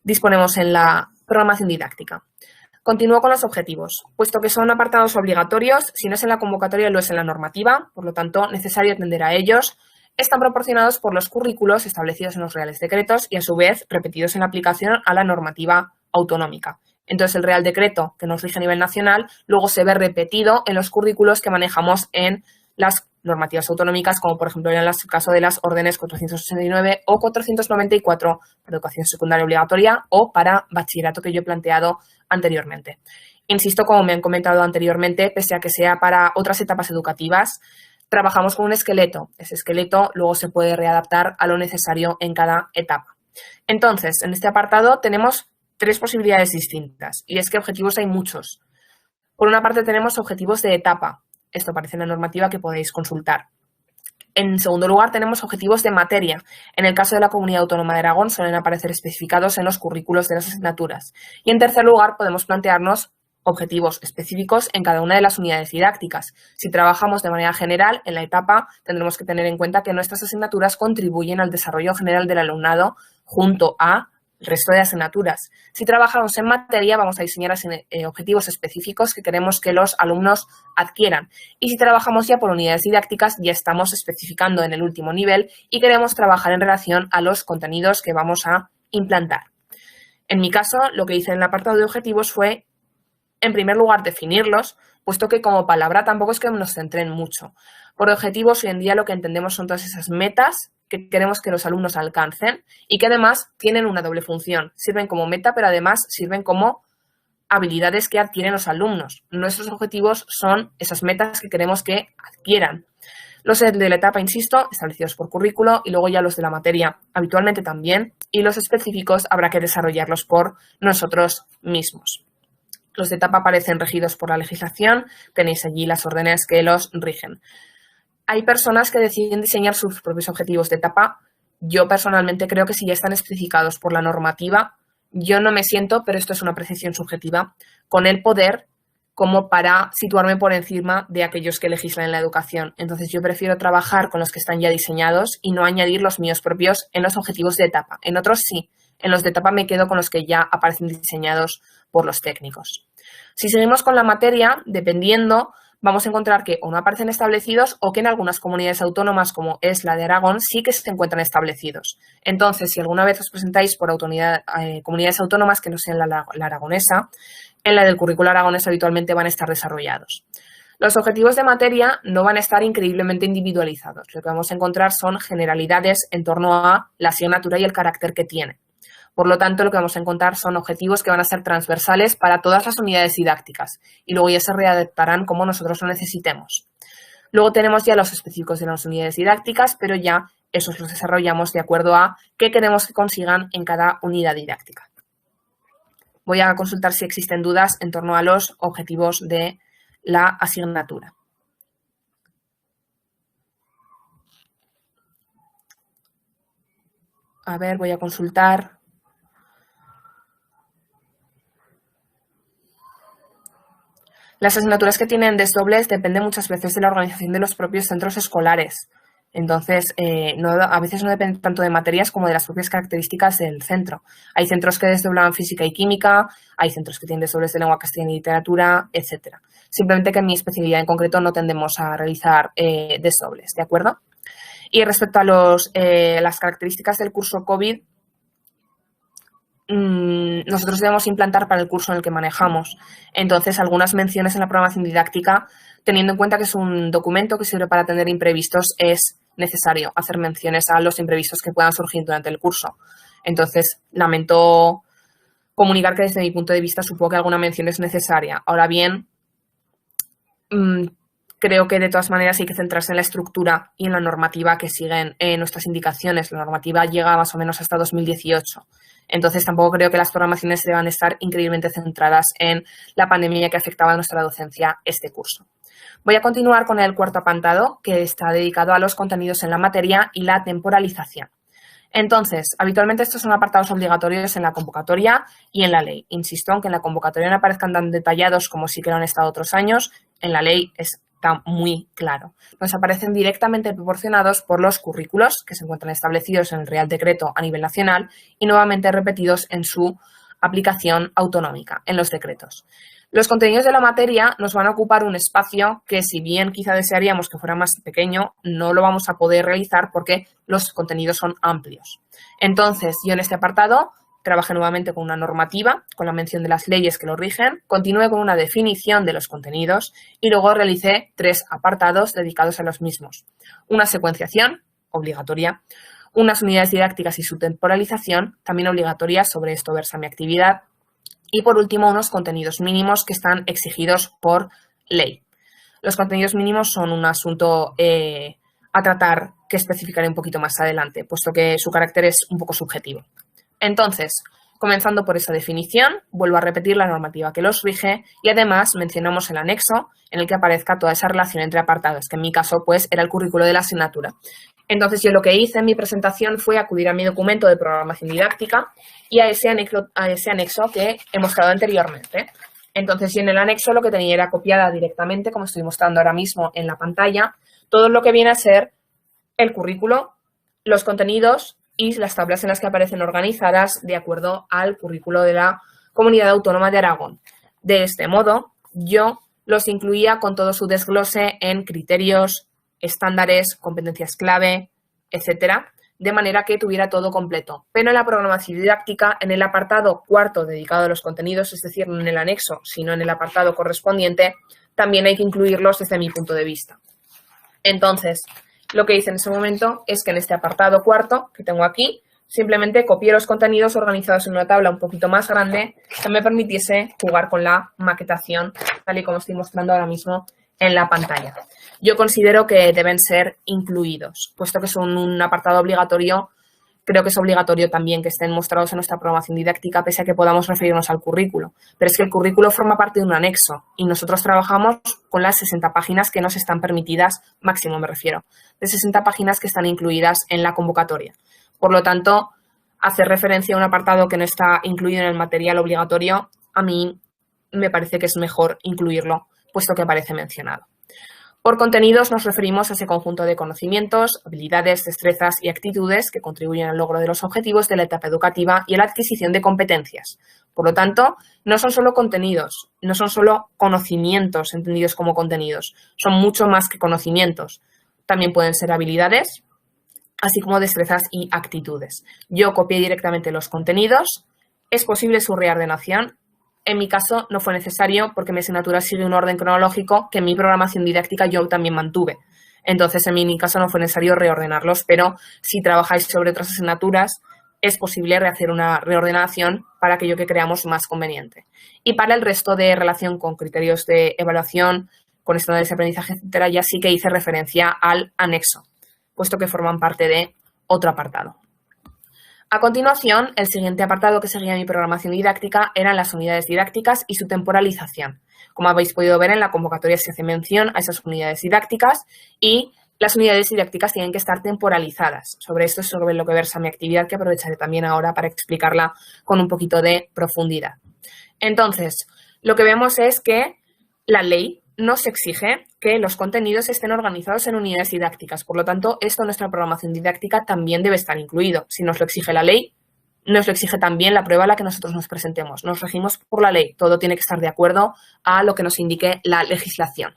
disponemos en la programación didáctica. Continúo con los objetivos. Puesto que son apartados obligatorios, si no es en la convocatoria, lo es en la normativa, por lo tanto, necesario atender a ellos. están proporcionados por los currículos establecidos en los reales decretos y, a su vez, repetidos en la aplicación a la normativa autonómica. Entonces, el Real Decreto que nos rige a nivel nacional luego se ve repetido en los currículos que manejamos en las normativas autonómicas, como por ejemplo en el caso de las órdenes 469 o 494 para educación secundaria obligatoria o para bachillerato que yo he planteado anteriormente. Insisto, como me han comentado anteriormente, pese a que sea para otras etapas educativas, trabajamos con un esqueleto. Ese esqueleto luego se puede readaptar a lo necesario en cada etapa. Entonces, en este apartado tenemos 3 posibilidades distintas, y es que objetivos hay muchos. Por una parte tenemos objetivos de etapa. Esto aparece en la normativa que podéis consultar. En segundo lugar, tenemos objetivos de materia. En el caso de la Comunidad Autónoma de Aragón suelen aparecer especificados en los currículos de las asignaturas. Y en tercer lugar, podemos plantearnos objetivos específicos en cada una de las unidades didácticas. Si trabajamos de manera general, en la etapa tendremos que tener en cuenta que nuestras asignaturas contribuyen al desarrollo general del alumnado junto a el resto de asignaturas. Si trabajamos en materia, vamos a diseñar objetivos específicos que queremos que los alumnos adquieran. Y si trabajamos ya por unidades didácticas, ya estamos especificando en el último nivel y queremos trabajar en relación a los contenidos que vamos a implantar. En mi caso, lo que hice en el apartado de objetivos fue, en primer lugar, definirlos, puesto que como palabra tampoco es que nos centren mucho. Por objetivos, hoy en día lo que entendemos son todas esas metas que queremos que los alumnos alcancen y que además tienen una doble función. Sirven como meta, pero además sirven como habilidades que adquieren los alumnos. Nuestros objetivos son esas metas que queremos que adquieran. Los de la etapa, insisto, establecidos por currículo, y luego ya los de la materia habitualmente también, y los específicos habrá que desarrollarlos por nosotros mismos. Los de etapa aparecen regidos por la legislación, tenéis allí las órdenes que los rigen. Hay personas que deciden diseñar sus propios objetivos de etapa. Yo personalmente creo que si ya están especificados por la normativa, yo no me siento, pero esto es una apreciación subjetiva, con el poder como para situarme por encima de aquellos que legislan en la educación. Entonces yo prefiero trabajar con los que están ya diseñados y no añadir los míos propios en los objetivos de etapa. En otros sí, en los de etapa me quedo con los que ya aparecen diseñados por los técnicos. Si seguimos con la materia, dependiendo, vamos a encontrar que o no aparecen establecidos o que en algunas comunidades autónomas, como es la de Aragón, sí que se encuentran establecidos. Entonces, si alguna vez os presentáis por comunidades autónomas que no sean la aragonesa, en la del currículo aragonés habitualmente van a estar desarrollados. Los objetivos de materia no van a estar increíblemente individualizados. Lo que vamos a encontrar son generalidades en torno a la asignatura y el carácter que tiene. Por lo tanto, lo que vamos a encontrar son objetivos que van a ser transversales para todas las unidades didácticas y luego ya se readaptarán como nosotros lo necesitemos. Luego tenemos ya los específicos de las unidades didácticas, pero ya esos los desarrollamos de acuerdo a qué queremos que consigan en cada unidad didáctica. Voy a consultar si existen dudas en torno a los objetivos de la asignatura. A ver, voy a consultar. Las asignaturas que tienen desdobles dependen muchas veces de la organización de los propios centros escolares. Entonces, a veces no depende tanto de materias como de las propias características del centro. Hay centros que desdoblan física y química, hay centros que tienen desdobles de lengua castellana y literatura, etc. Simplemente que en mi especialidad en concreto no tendemos a realizar desdobles, ¿de acuerdo? Y respecto a las características del curso COVID, nosotros debemos implantar para el curso en el que manejamos. Entonces, algunas menciones en la programación didáctica, teniendo en cuenta que es un documento que sirve para atender imprevistos, es necesario hacer menciones a los imprevistos que puedan surgir durante el curso. Entonces, lamento comunicar que desde mi punto de vista supongo que alguna mención es necesaria. Ahora bien, creo que de todas maneras hay que centrarse en la estructura y en la normativa que siguen nuestras indicaciones. La normativa llega más o menos hasta 2018. Entonces, tampoco creo que las programaciones deban estar increíblemente centradas en la pandemia que afectaba a nuestra docencia este curso. Voy a continuar con el cuarto apartado, que está dedicado a los contenidos en la materia y la temporalización. Entonces, habitualmente estos son apartados obligatorios en la convocatoria y en la ley. Insisto, aunque en la convocatoria no aparezcan tan detallados como sí que lo han estado otros años, en la ley está muy claro. Nos aparecen directamente proporcionados por los currículos que se encuentran establecidos en el Real Decreto a nivel nacional y nuevamente repetidos en su aplicación autonómica en los decretos. Los contenidos de la materia nos van a ocupar un espacio que, si bien quizá desearíamos que fuera más pequeño, no lo vamos a poder realizar porque los contenidos son amplios. Entonces, yo en este apartado trabajé nuevamente con una normativa, con la mención de las leyes que lo rigen, continué con una definición de los contenidos y luego realicé 3 apartados dedicados a los mismos. Una secuenciación, obligatoria, unas unidades didácticas y su temporalización, también obligatorias, sobre esto versa mi actividad, y por último unos contenidos mínimos que están exigidos por ley. Los contenidos mínimos son un asunto a tratar que especificaré un poquito más adelante, puesto que su carácter es un poco subjetivo. Entonces, comenzando por esa definición, vuelvo a repetir la normativa que los rige y además mencionamos el anexo en el que aparezca toda esa relación entre apartados, que en mi caso pues era el currículo de la asignatura. Entonces, yo lo que hice en mi presentación fue acudir a mi documento de programación didáctica y a ese anexo que he mostrado anteriormente. Entonces, yo en el anexo lo que tenía era copiada directamente, como estoy mostrando ahora mismo en la pantalla, todo lo que viene a ser el currículo, los contenidos y las tablas en las que aparecen organizadas de acuerdo al currículo de la Comunidad Autónoma de Aragón. De este modo, yo los incluía con todo su desglose en criterios, estándares, competencias clave, etcétera, de manera que tuviera todo completo. Pero en la programación didáctica, en el apartado 4 dedicado a los contenidos, es decir, no en el anexo, sino en el apartado correspondiente, también hay que incluirlos desde mi punto de vista. Entonces, lo que hice en ese momento es que en este apartado 4 que tengo aquí, simplemente copié los contenidos organizados en una tabla un poquito más grande que me permitiese jugar con la maquetación, tal y como estoy mostrando ahora mismo en la pantalla. Yo considero que deben ser incluidos, puesto que son un apartado obligatorio. Creo que es obligatorio también que estén mostrados en nuestra programación didáctica, pese a que podamos referirnos al currículo. Pero es que el currículo forma parte de un anexo y nosotros trabajamos con las 60 páginas que nos están permitidas, máximo me refiero, de 60 páginas que están incluidas en la convocatoria. Por lo tanto, hacer referencia a un apartado que no está incluido en el material obligatorio, a mí me parece que es mejor incluirlo, puesto que aparece mencionado. Por contenidos nos referimos a ese conjunto de conocimientos, habilidades, destrezas y actitudes que contribuyen al logro de los objetivos de la etapa educativa y a la adquisición de competencias. Por lo tanto, no son solo contenidos, no son solo conocimientos entendidos como contenidos, son mucho más que conocimientos. También pueden ser habilidades, así como destrezas y actitudes. Yo copié directamente los contenidos, es posible su reordenación. En mi caso no fue necesario porque mi asignatura sigue un orden cronológico que en mi programación didáctica yo también mantuve. Entonces, en mi caso no fue necesario reordenarlos, pero si trabajáis sobre otras asignaturas, es posible hacer una reordenación para aquello que creamos más conveniente. Y para el resto de relación con criterios de evaluación, con estándares de aprendizaje, etcétera, ya sí que hice referencia al anexo, puesto que forman parte de otro apartado. A continuación, el siguiente apartado que seguía mi programación didáctica eran las unidades didácticas y su temporalización. Como habéis podido ver en la convocatoria se hace mención a esas unidades didácticas y las unidades didácticas tienen que estar temporalizadas. Sobre esto es sobre lo que versa mi actividad, que aprovecharé también ahora para explicarla con un poquito de profundidad. Entonces, lo que vemos es que la ley nos exige que los contenidos estén organizados en unidades didácticas. Por lo tanto, esto en nuestra programación didáctica también debe estar incluido. Si nos lo exige la ley, nos lo exige también la prueba a la que nosotros nos presentemos. Nos regimos por la ley. Todo tiene que estar de acuerdo a lo que nos indique la legislación.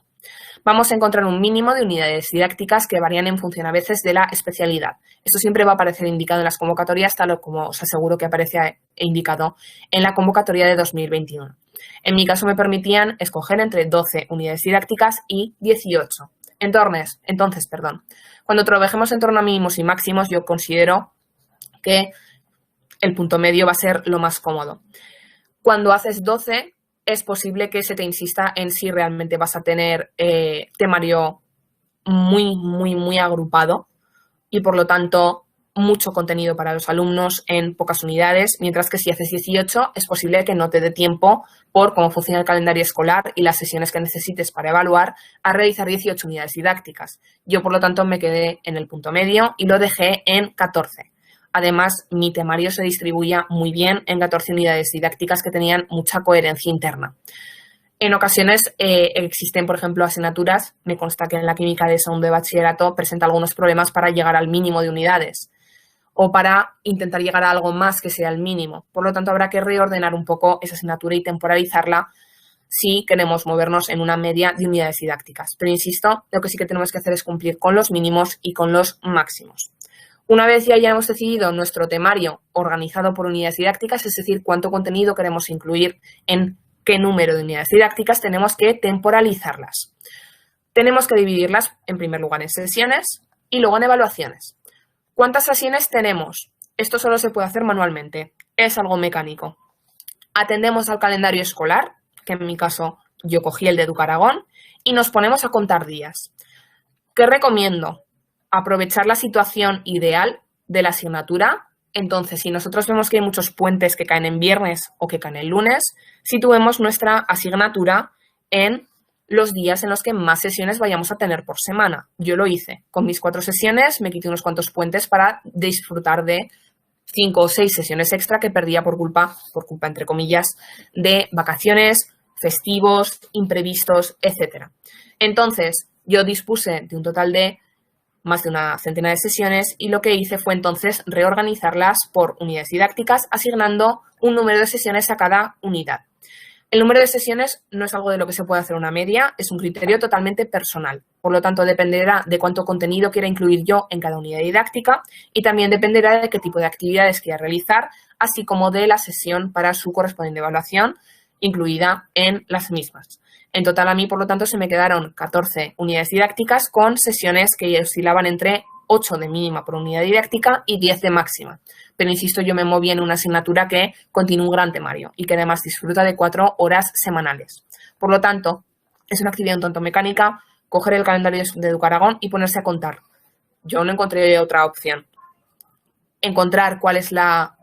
Vamos a encontrar un mínimo de unidades didácticas que varían en función a veces de la especialidad. Esto siempre va a aparecer indicado en las convocatorias, tal como os aseguro que aparece indicado en la convocatoria de 2021. En mi caso me permitían escoger entre 12 unidades didácticas y 18. Entonces, cuando trabajemos en torno a mínimos y máximos, yo considero que el punto medio va a ser lo más cómodo. Cuando haces 12, es posible que se te insista en si realmente vas a tener temario muy agrupado y, por lo tanto, mucho contenido para los alumnos en pocas unidades, mientras que si haces 18 es posible que no te dé tiempo por cómo funciona el calendario escolar y las sesiones que necesites para evaluar a realizar 18 unidades didácticas. Yo, por lo tanto, me quedé en el punto medio y lo dejé en 14. Además, mi temario se distribuía muy bien en 14 unidades didácticas que tenían mucha coherencia interna. En ocasiones existen, por ejemplo, asignaturas, me consta que en la química de segundo de bachillerato presenta algunos problemas para llegar al mínimo de unidades. o para intentar llegar a algo más que sea el mínimo. Por lo tanto, habrá que reordenar un poco esa asignatura y temporalizarla si queremos movernos en una media de unidades didácticas. Pero insisto, lo que sí que tenemos que hacer es cumplir con los mínimos y con los máximos. Una vez ya hayamos decidido nuestro temario organizado por unidades didácticas, es decir, cuánto contenido queremos incluir en qué número de unidades didácticas, tenemos que temporalizarlas. Tenemos que dividirlas, en primer lugar, en sesiones y luego en evaluaciones. ¿Cuántas sesiones tenemos? Esto solo se puede hacer manualmente. Es algo mecánico. Atendemos al calendario escolar, que en mi caso yo cogí el de Educaragón, y nos ponemos a contar días. ¿Qué recomiendo? Aprovechar la situación ideal de la asignatura. Entonces, si nosotros vemos que hay muchos puentes que caen en viernes o que caen en lunes, situemos nuestra asignatura en los días en los que más sesiones vayamos a tener por semana. Yo lo hice. Con mis 4 sesiones me quité unos cuantos puentes para disfrutar de 5 o 6 sesiones extra que perdía por culpa entre comillas, de vacaciones, festivos, imprevistos, etc. Entonces, yo dispuse de un total de más de una centena de sesiones y lo que hice fue entonces reorganizarlas por unidades didácticas, asignando un número de sesiones a cada unidad. El número de sesiones no es algo de lo que se puede hacer una media, es un criterio totalmente personal. Por lo tanto, dependerá de cuánto contenido quiera incluir yo en cada unidad didáctica y también dependerá de qué tipo de actividades quiera realizar, así como de la sesión para su correspondiente evaluación incluida en las mismas. En total, a mí, por lo tanto, se me quedaron 14 unidades didácticas con sesiones que oscilaban entre 8 de mínima por unidad didáctica y 10 de máxima. Pero, insisto, yo me moví en una asignatura que contiene un gran temario y que además disfruta de 4 horas semanales. Por lo tanto, es una actividad un tanto mecánica, coger el calendario de Educaragón y ponerse a contar. Yo no encontré otra opción. Encontrar cuál es la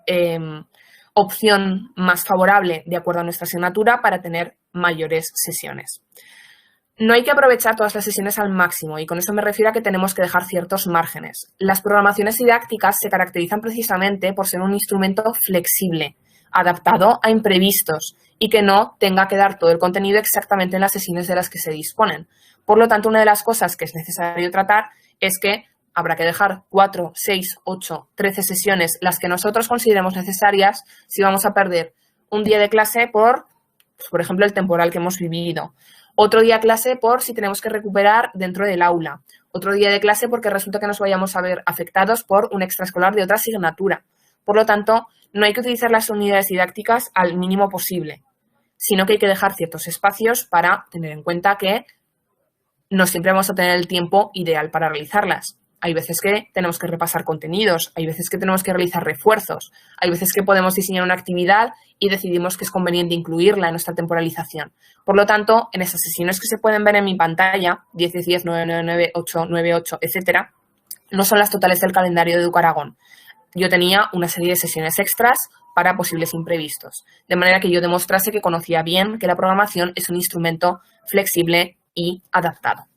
opción más favorable de acuerdo a nuestra asignatura para tener mayores sesiones. No hay que aprovechar todas las sesiones al máximo y con eso me refiero a que tenemos que dejar ciertos márgenes. Las programaciones didácticas se caracterizan precisamente por ser un instrumento flexible, adaptado a imprevistos y que no tenga que dar todo el contenido exactamente en las sesiones de las que se disponen. Por lo tanto, una de las cosas que es necesario tratar es que habrá que dejar 4, 6, 8, 13 sesiones, las que nosotros consideremos necesarias si vamos a perder un día de clase por ejemplo, el temporal que hemos vivido. Otro día de clase por si tenemos que recuperar dentro del aula. Otro día de clase porque resulta que nos vayamos a ver afectados por un extraescolar de otra asignatura. Por lo tanto, no hay que utilizar las unidades didácticas al mínimo posible, sino que hay que dejar ciertos espacios para tener en cuenta que no siempre vamos a tener el tiempo ideal para realizarlas. Hay veces que tenemos que repasar contenidos, hay veces que tenemos que realizar refuerzos, hay veces que podemos diseñar una actividad y decidimos que es conveniente incluirla en nuestra temporalización. Por lo tanto, en esas sesiones que se pueden ver en mi pantalla, 10, 10, 10, 9, 9, 9, 8, 9, 8, etc., no son las totales del calendario de Educaragón. Yo tenía una serie de sesiones extras para posibles imprevistos, de manera que yo demostrase que conocía bien que la programación es un instrumento flexible y adaptado.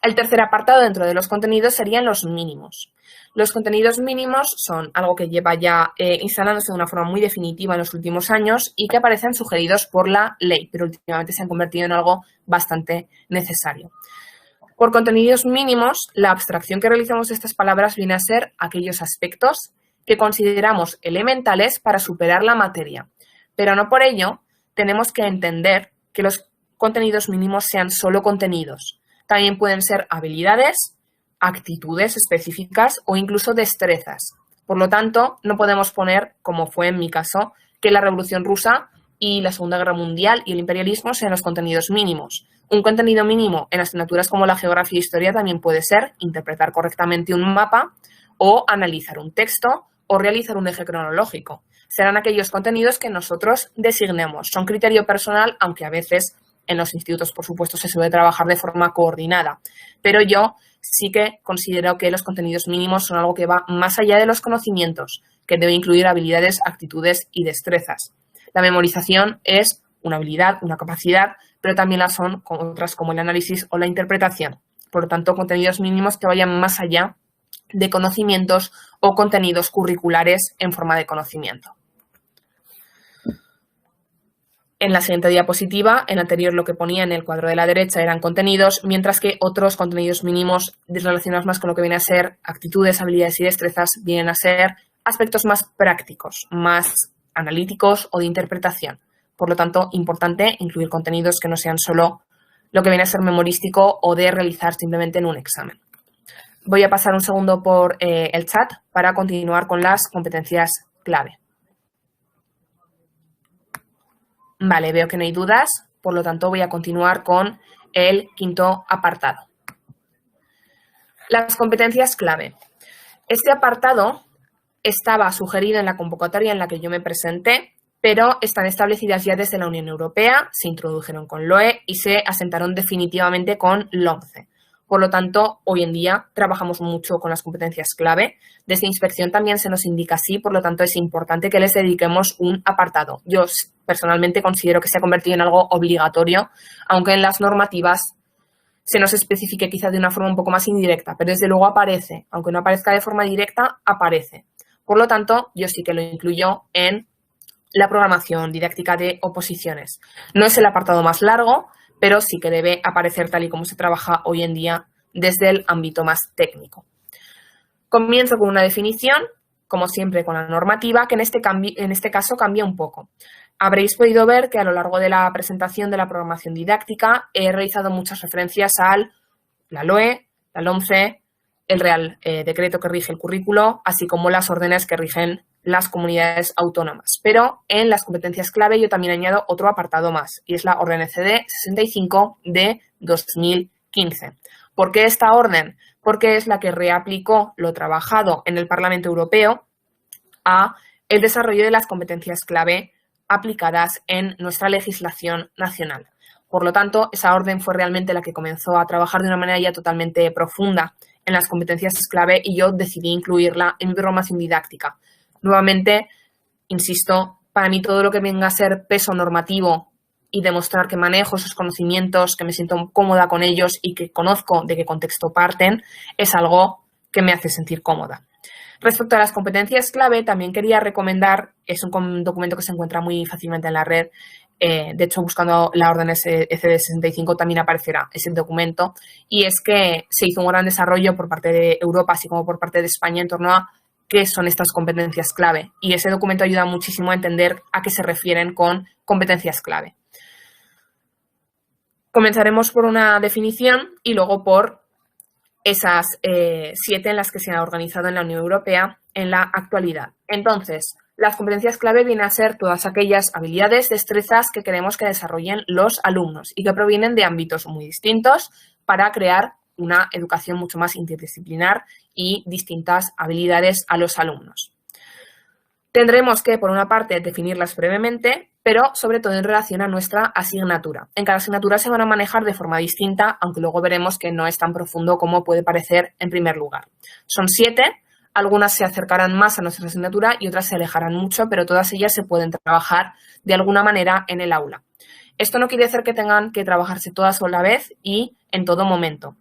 El tercer apartado dentro de los contenidos serían los mínimos. Los contenidos mínimos son algo que lleva ya instalándose de una forma muy definitiva en los últimos años y que aparecen sugeridos por la ley, pero últimamente se han convertido en algo bastante necesario. Por contenidos mínimos, la abstracción que realizamos de estas palabras viene a ser aquellos aspectos que consideramos elementales para superar la materia, pero no por ello tenemos que entender que los contenidos mínimos sean solo contenidos. También pueden ser habilidades, actitudes específicas o incluso destrezas. Por lo tanto, no podemos poner, como fue en mi caso, que la Revolución Rusa y la Segunda Guerra Mundial y el imperialismo sean los contenidos mínimos. Un contenido mínimo en asignaturas como la geografía e historia también puede ser interpretar correctamente un mapa o analizar un texto o realizar un eje cronológico. Serán aquellos contenidos que nosotros designemos. Son criterio personal, aunque a veces en los institutos, por supuesto, se suele trabajar de forma coordinada. Pero yo sí que considero que los contenidos mínimos son algo que va más allá de los conocimientos, que debe incluir habilidades, actitudes y destrezas. La memorización es una habilidad, una capacidad, pero también la son otras como el análisis o la interpretación. Por lo tanto, contenidos mínimos que vayan más allá de conocimientos o contenidos curriculares en forma de conocimiento. En la siguiente diapositiva, en la anterior lo que ponía en el cuadro de la derecha eran contenidos, mientras que otros contenidos mínimos relacionados más con lo que viene a ser actitudes, habilidades y destrezas vienen a ser aspectos más prácticos, más analíticos o de interpretación. Por lo tanto, importante incluir contenidos que no sean solo lo que viene a ser memorístico o de realizar simplemente en un examen. Voy a pasar un segundo por el chat para continuar con las competencias clave. Vale, veo que no hay dudas, por lo tanto voy a continuar con el quinto apartado. Las competencias clave. Este apartado estaba sugerido en la convocatoria en la que yo me presenté, pero están establecidas ya desde la Unión Europea, se introdujeron con LOE y se asentaron definitivamente con LOMCE. Por lo tanto, hoy en día trabajamos mucho con las competencias clave. Desde inspección también se nos indica así, por lo tanto es importante que les dediquemos un apartado. Yo personalmente considero que se ha convertido en algo obligatorio, aunque en las normativas se nos especifique quizá de una forma un poco más indirecta, pero desde luego aparece, aunque no aparezca de forma directa, aparece. Por lo tanto, yo sí que lo incluyo en la programación didáctica de oposiciones. No es el apartado más largo, pero sí que debe aparecer tal y como se trabaja hoy en día desde el ámbito más técnico. Comienzo con una definición, como siempre con la normativa, que en este caso cambia un poco. Habréis podido ver que a lo largo de la presentación de la programación didáctica he realizado muchas referencias a la LOE, la LOMCE, el Real Decreto que rige el currículo, así como las órdenes que rigen las comunidades autónomas. Pero en las competencias clave yo también añado otro apartado más, y es la orden ECD 65 de 2015. ¿Por qué esta orden? Porque es la que reaplicó lo trabajado en el Parlamento Europeo a el desarrollo de las competencias clave aplicadas en nuestra legislación nacional. Por lo tanto, esa orden fue realmente la que comenzó a trabajar de una manera ya totalmente profunda en las competencias clave y yo decidí incluirla en mi programación didáctica. Nuevamente, insisto, para mí todo lo que venga a ser peso normativo y demostrar que manejo esos conocimientos, que me siento cómoda con ellos y que conozco de qué contexto parten, es algo que me hace sentir cómoda. Respecto a las competencias clave, también quería recomendar, es un documento que se encuentra muy fácilmente en la red, de hecho buscando la orden ECD 65 también aparecerá ese documento, y es que se hizo un gran desarrollo por parte de Europa, así como por parte de España, en torno a qué son estas competencias clave, y ese documento ayuda muchísimo a entender a qué se refieren con competencias clave. Comenzaremos por una definición y luego por esas 7 en las que se ha organizado en la Unión Europea en la actualidad. Entonces, las competencias clave vienen a ser todas aquellas habilidades, destrezas que queremos que desarrollen los alumnos y que provienen de ámbitos muy distintos para crear una educación mucho más interdisciplinar y distintas habilidades a los alumnos. Tendremos que, por una parte, definirlas brevemente, pero sobre todo en relación a nuestra asignatura. En cada asignatura se van a manejar de forma distinta, aunque luego veremos que no es tan profundo como puede parecer en primer lugar. Son 7, algunas se acercarán más a nuestra asignatura y otras se alejarán mucho, pero todas ellas se pueden trabajar de alguna manera en el aula. Esto no quiere decir que tengan que trabajarse todas a la vez y en todo momento.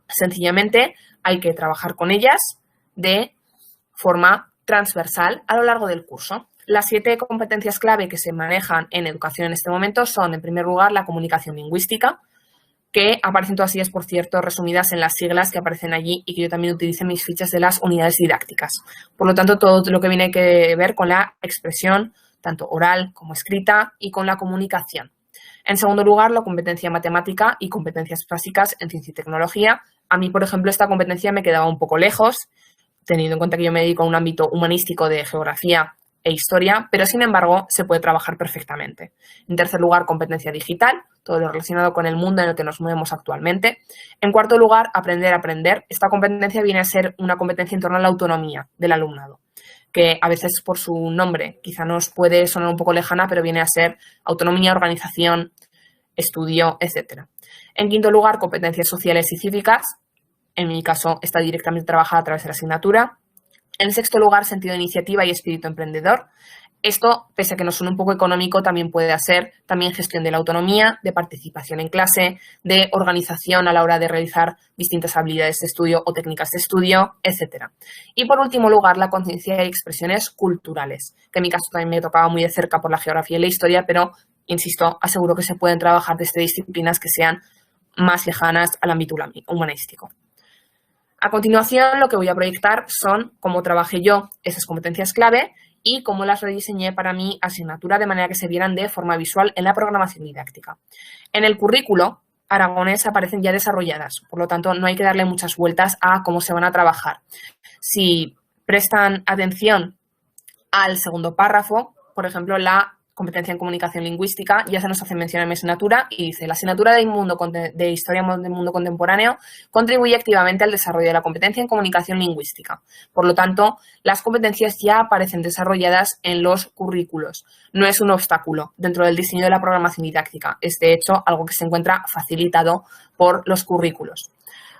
Sencillamente hay que trabajar con ellas de forma transversal a lo largo del curso. Las 7 competencias clave que se manejan en educación en este momento son, en primer lugar, la comunicación lingüística, que aparecen todas ellas, por cierto, resumidas en las siglas que aparecen allí y que yo también utilizo en mis fichas de las unidades didácticas. Por lo tanto, todo lo que viene que ver con la expresión, tanto oral como escrita, y con la comunicación. En segundo lugar, la competencia matemática y competencias básicas en ciencia y tecnología. A mí, por ejemplo, esta competencia me quedaba un poco lejos, teniendo en cuenta que yo me dedico a un ámbito humanístico de geografía e historia, pero sin embargo se puede trabajar perfectamente. En tercer lugar, competencia digital, todo lo relacionado con el mundo en el que nos movemos actualmente. En cuarto lugar, aprender a aprender. Esta competencia viene a ser una competencia en torno a la autonomía del alumnado, que a veces por su nombre quizá nos puede sonar un poco lejana, pero viene a ser autonomía, organización, estudio, etc. En quinto lugar, competencias sociales y cívicas. En mi caso, está directamente trabajada a través de la asignatura. En sexto lugar, sentido de iniciativa y espíritu emprendedor. Esto, pese a que no suene un poco económico, también puede hacer también gestión de la autonomía, de participación en clase, de organización a la hora de realizar distintas habilidades de estudio o técnicas de estudio, etc. Y por último lugar, la conciencia y expresiones culturales, que en mi caso también me tocaba muy de cerca por la geografía y la historia, pero insisto, aseguro que se pueden trabajar desde disciplinas que sean más lejanas al ámbito humanístico. A continuación, lo que voy a proyectar son cómo trabajé yo esas competencias clave y cómo las rediseñé para mi asignatura de manera que se vieran de forma visual en la programación didáctica. En el currículo aragonés aparecen ya desarrolladas, por lo tanto no hay que darle muchas vueltas a cómo se van a trabajar. Si prestan atención al segundo párrafo, por ejemplo, la competencia en comunicación lingüística, ya se nos hace mención en mi asignatura y dice: la asignatura de Historia del Mundo Contemporáneo contribuye activamente al desarrollo de la competencia en comunicación lingüística. Por lo tanto, las competencias ya aparecen desarrolladas en los currículos. No es un obstáculo dentro del diseño de la programación didáctica. Es, de hecho, algo que se encuentra facilitado por los currículos.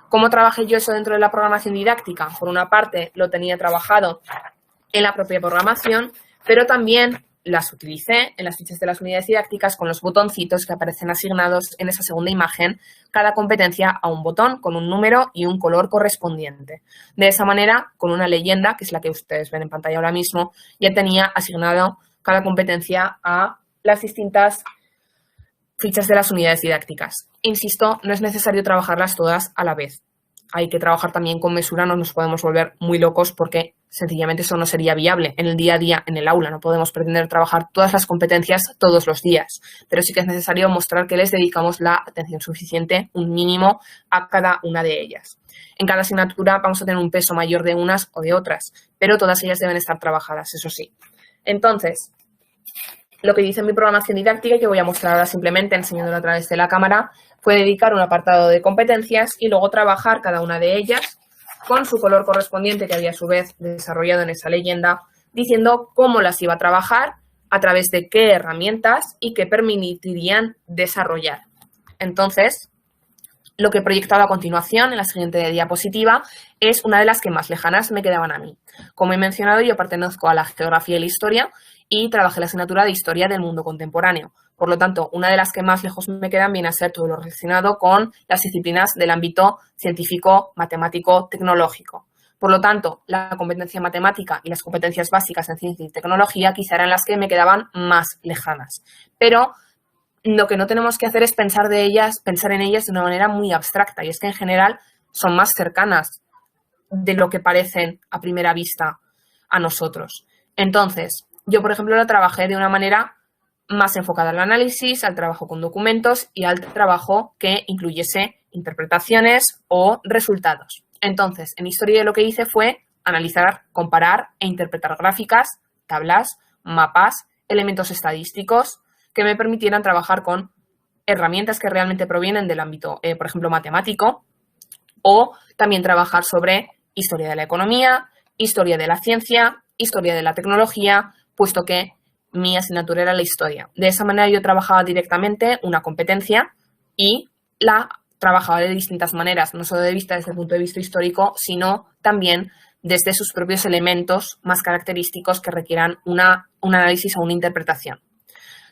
¿Cómo trabajé yo eso dentro de la programación didáctica? Por una parte, lo tenía trabajado en la propia programación, pero también las utilicé en las fichas de las unidades didácticas con los botoncitos que aparecen asignados en esa segunda imagen, cada competencia a un botón con un número y un color correspondiente. De esa manera, con una leyenda, que es la que ustedes ven en pantalla ahora mismo, ya tenía asignado cada competencia a las distintas fichas de las unidades didácticas. Insisto, no es necesario trabajarlas todas a la vez. Hay que trabajar también con mesura, no nos podemos volver muy locos porque sencillamente eso no sería viable en el día a día, en el aula. No podemos pretender trabajar todas las competencias todos los días, pero sí que es necesario mostrar que les dedicamos la atención suficiente, un mínimo, a cada una de ellas. En cada asignatura vamos a tener un peso mayor de unas o de otras, pero todas ellas deben estar trabajadas, eso sí. Entonces, lo que dice mi programación didáctica, y que voy a mostrar ahora simplemente enseñándolo a través de la cámara, fue dedicar un apartado de competencias y luego trabajar cada una de ellas con su color correspondiente que había a su vez desarrollado en esa leyenda, diciendo cómo las iba a trabajar, a través de qué herramientas y qué permitirían desarrollar. Entonces, lo que he proyectado a continuación, en la siguiente diapositiva, es una de las que más lejanas me quedaban a mí. Como he mencionado, yo pertenezco a la geografía y la historia y trabajé la asignatura de Historia del Mundo Contemporáneo. Por lo tanto, una de las que más lejos me quedan viene a ser todo lo relacionado con las disciplinas del ámbito científico, matemático, tecnológico. Por lo tanto, la competencia matemática y las competencias básicas en ciencia y tecnología quizá eran las que me quedaban más lejanas. Pero lo que no tenemos que hacer es pensar en ellas de una manera muy abstracta, y es que en general son más cercanas de lo que parecen a primera vista a nosotros. Entonces, yo, por ejemplo, lo trabajé de una manera más enfocada al análisis, al trabajo con documentos y al trabajo que incluyese interpretaciones o resultados. Entonces, en historia lo que hice fue analizar, comparar e interpretar gráficas, tablas, mapas, elementos estadísticos que me permitieran trabajar con herramientas que realmente provienen del ámbito, por ejemplo, matemático, o también trabajar sobre historia de la economía, historia de la ciencia, historia de la tecnología, puesto que mi asignatura era la historia. De esa manera yo trabajaba directamente una competencia y la trabajaba de distintas maneras, no solo desde el punto de vista histórico, sino también desde sus propios elementos más característicos que requieran un análisis o una interpretación.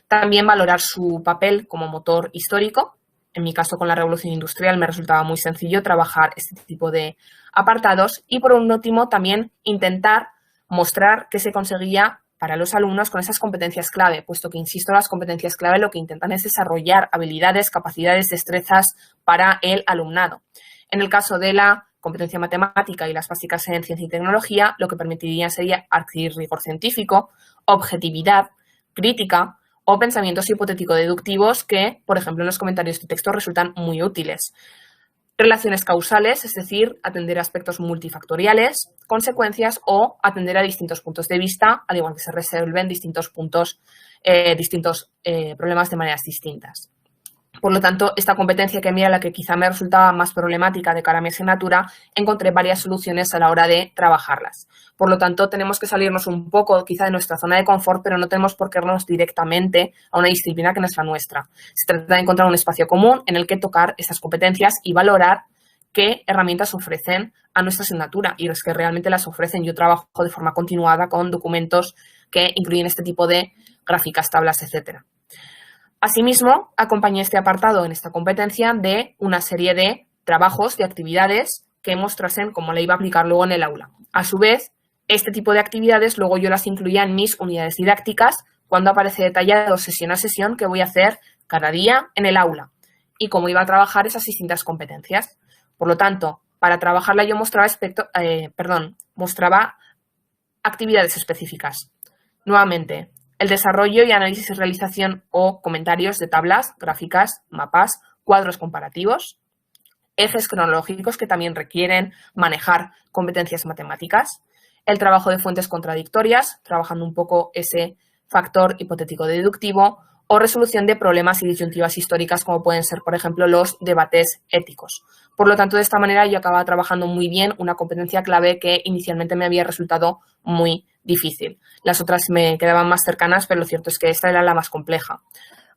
También valorar su papel como motor histórico. En mi caso, con la Revolución Industrial, me resultaba muy sencillo trabajar este tipo de apartados. Y por último, también intentar mostrar qué se conseguía para los alumnos con esas competencias clave, puesto que, insisto, las competencias clave lo que intentan es desarrollar habilidades, capacidades, destrezas para el alumnado. En el caso de la competencia matemática y las básicas en ciencia y tecnología, lo que permitiría sería adquirir rigor científico, objetividad, crítica o pensamientos hipotético-deductivos que, por ejemplo, en los comentarios de texto resultan muy útiles. Relaciones causales, es decir, atender a aspectos multifactoriales, consecuencias o atender a distintos puntos de vista, al igual que se resuelven distintos problemas de maneras distintas. Por lo tanto, esta competencia, que a mí era la que quizá me resultaba más problemática de cara a mi asignatura, encontré varias soluciones a la hora de trabajarlas. Por lo tanto, tenemos que salirnos un poco quizá de nuestra zona de confort, pero no tenemos por qué irnos directamente a una disciplina que no es la nuestra. Se trata de encontrar un espacio común en el que tocar estas competencias y valorar qué herramientas ofrecen a nuestra asignatura. Y es que realmente las ofrecen. Yo trabajo de forma continuada con documentos que incluyen este tipo de gráficas, tablas, etcétera. Asimismo, acompañé este apartado en esta competencia de una serie de trabajos, de actividades que mostrasen cómo la iba a aplicar luego en el aula. A su vez, este tipo de actividades luego yo las incluía en mis unidades didácticas cuando aparece detallado sesión a sesión qué voy a hacer cada día en el aula y cómo iba a trabajar esas distintas competencias. Por lo tanto, para trabajarla yo mostraba actividades específicas. Nuevamente, el desarrollo y análisis y realización o comentarios de tablas, gráficas, mapas, cuadros comparativos, ejes cronológicos que también requieren manejar competencias matemáticas, el trabajo de fuentes contradictorias, trabajando un poco ese factor hipotético deductivo, o resolución de problemas y disyuntivas históricas como pueden ser, por ejemplo, los debates éticos. Por lo tanto, de esta manera yo acababa trabajando muy bien una competencia clave que inicialmente me había resultado muy difícil. Las otras me quedaban más cercanas, pero lo cierto es que esta era la más compleja.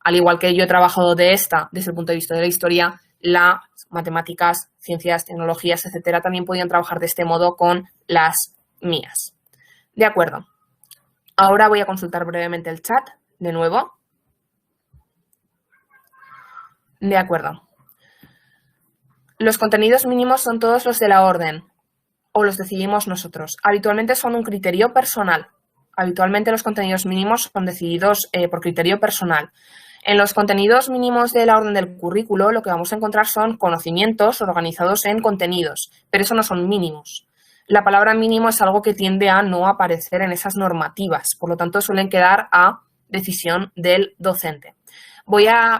Al igual que yo he trabajado de esta desde el punto de vista de la historia, las matemáticas, ciencias, tecnologías, etcétera, también podían trabajar de este modo con las mías. De acuerdo. Ahora voy a consultar brevemente el chat de nuevo. De acuerdo. Los contenidos mínimos son todos los de la orden o los decidimos nosotros. Habitualmente son un criterio personal. Habitualmente los contenidos mínimos son decididos por criterio personal. En los contenidos mínimos de la orden del currículo lo que vamos a encontrar son conocimientos organizados en contenidos, pero eso no son mínimos. La palabra mínimo es algo que tiende a no aparecer en esas normativas, por lo tanto suelen quedar a decisión del docente.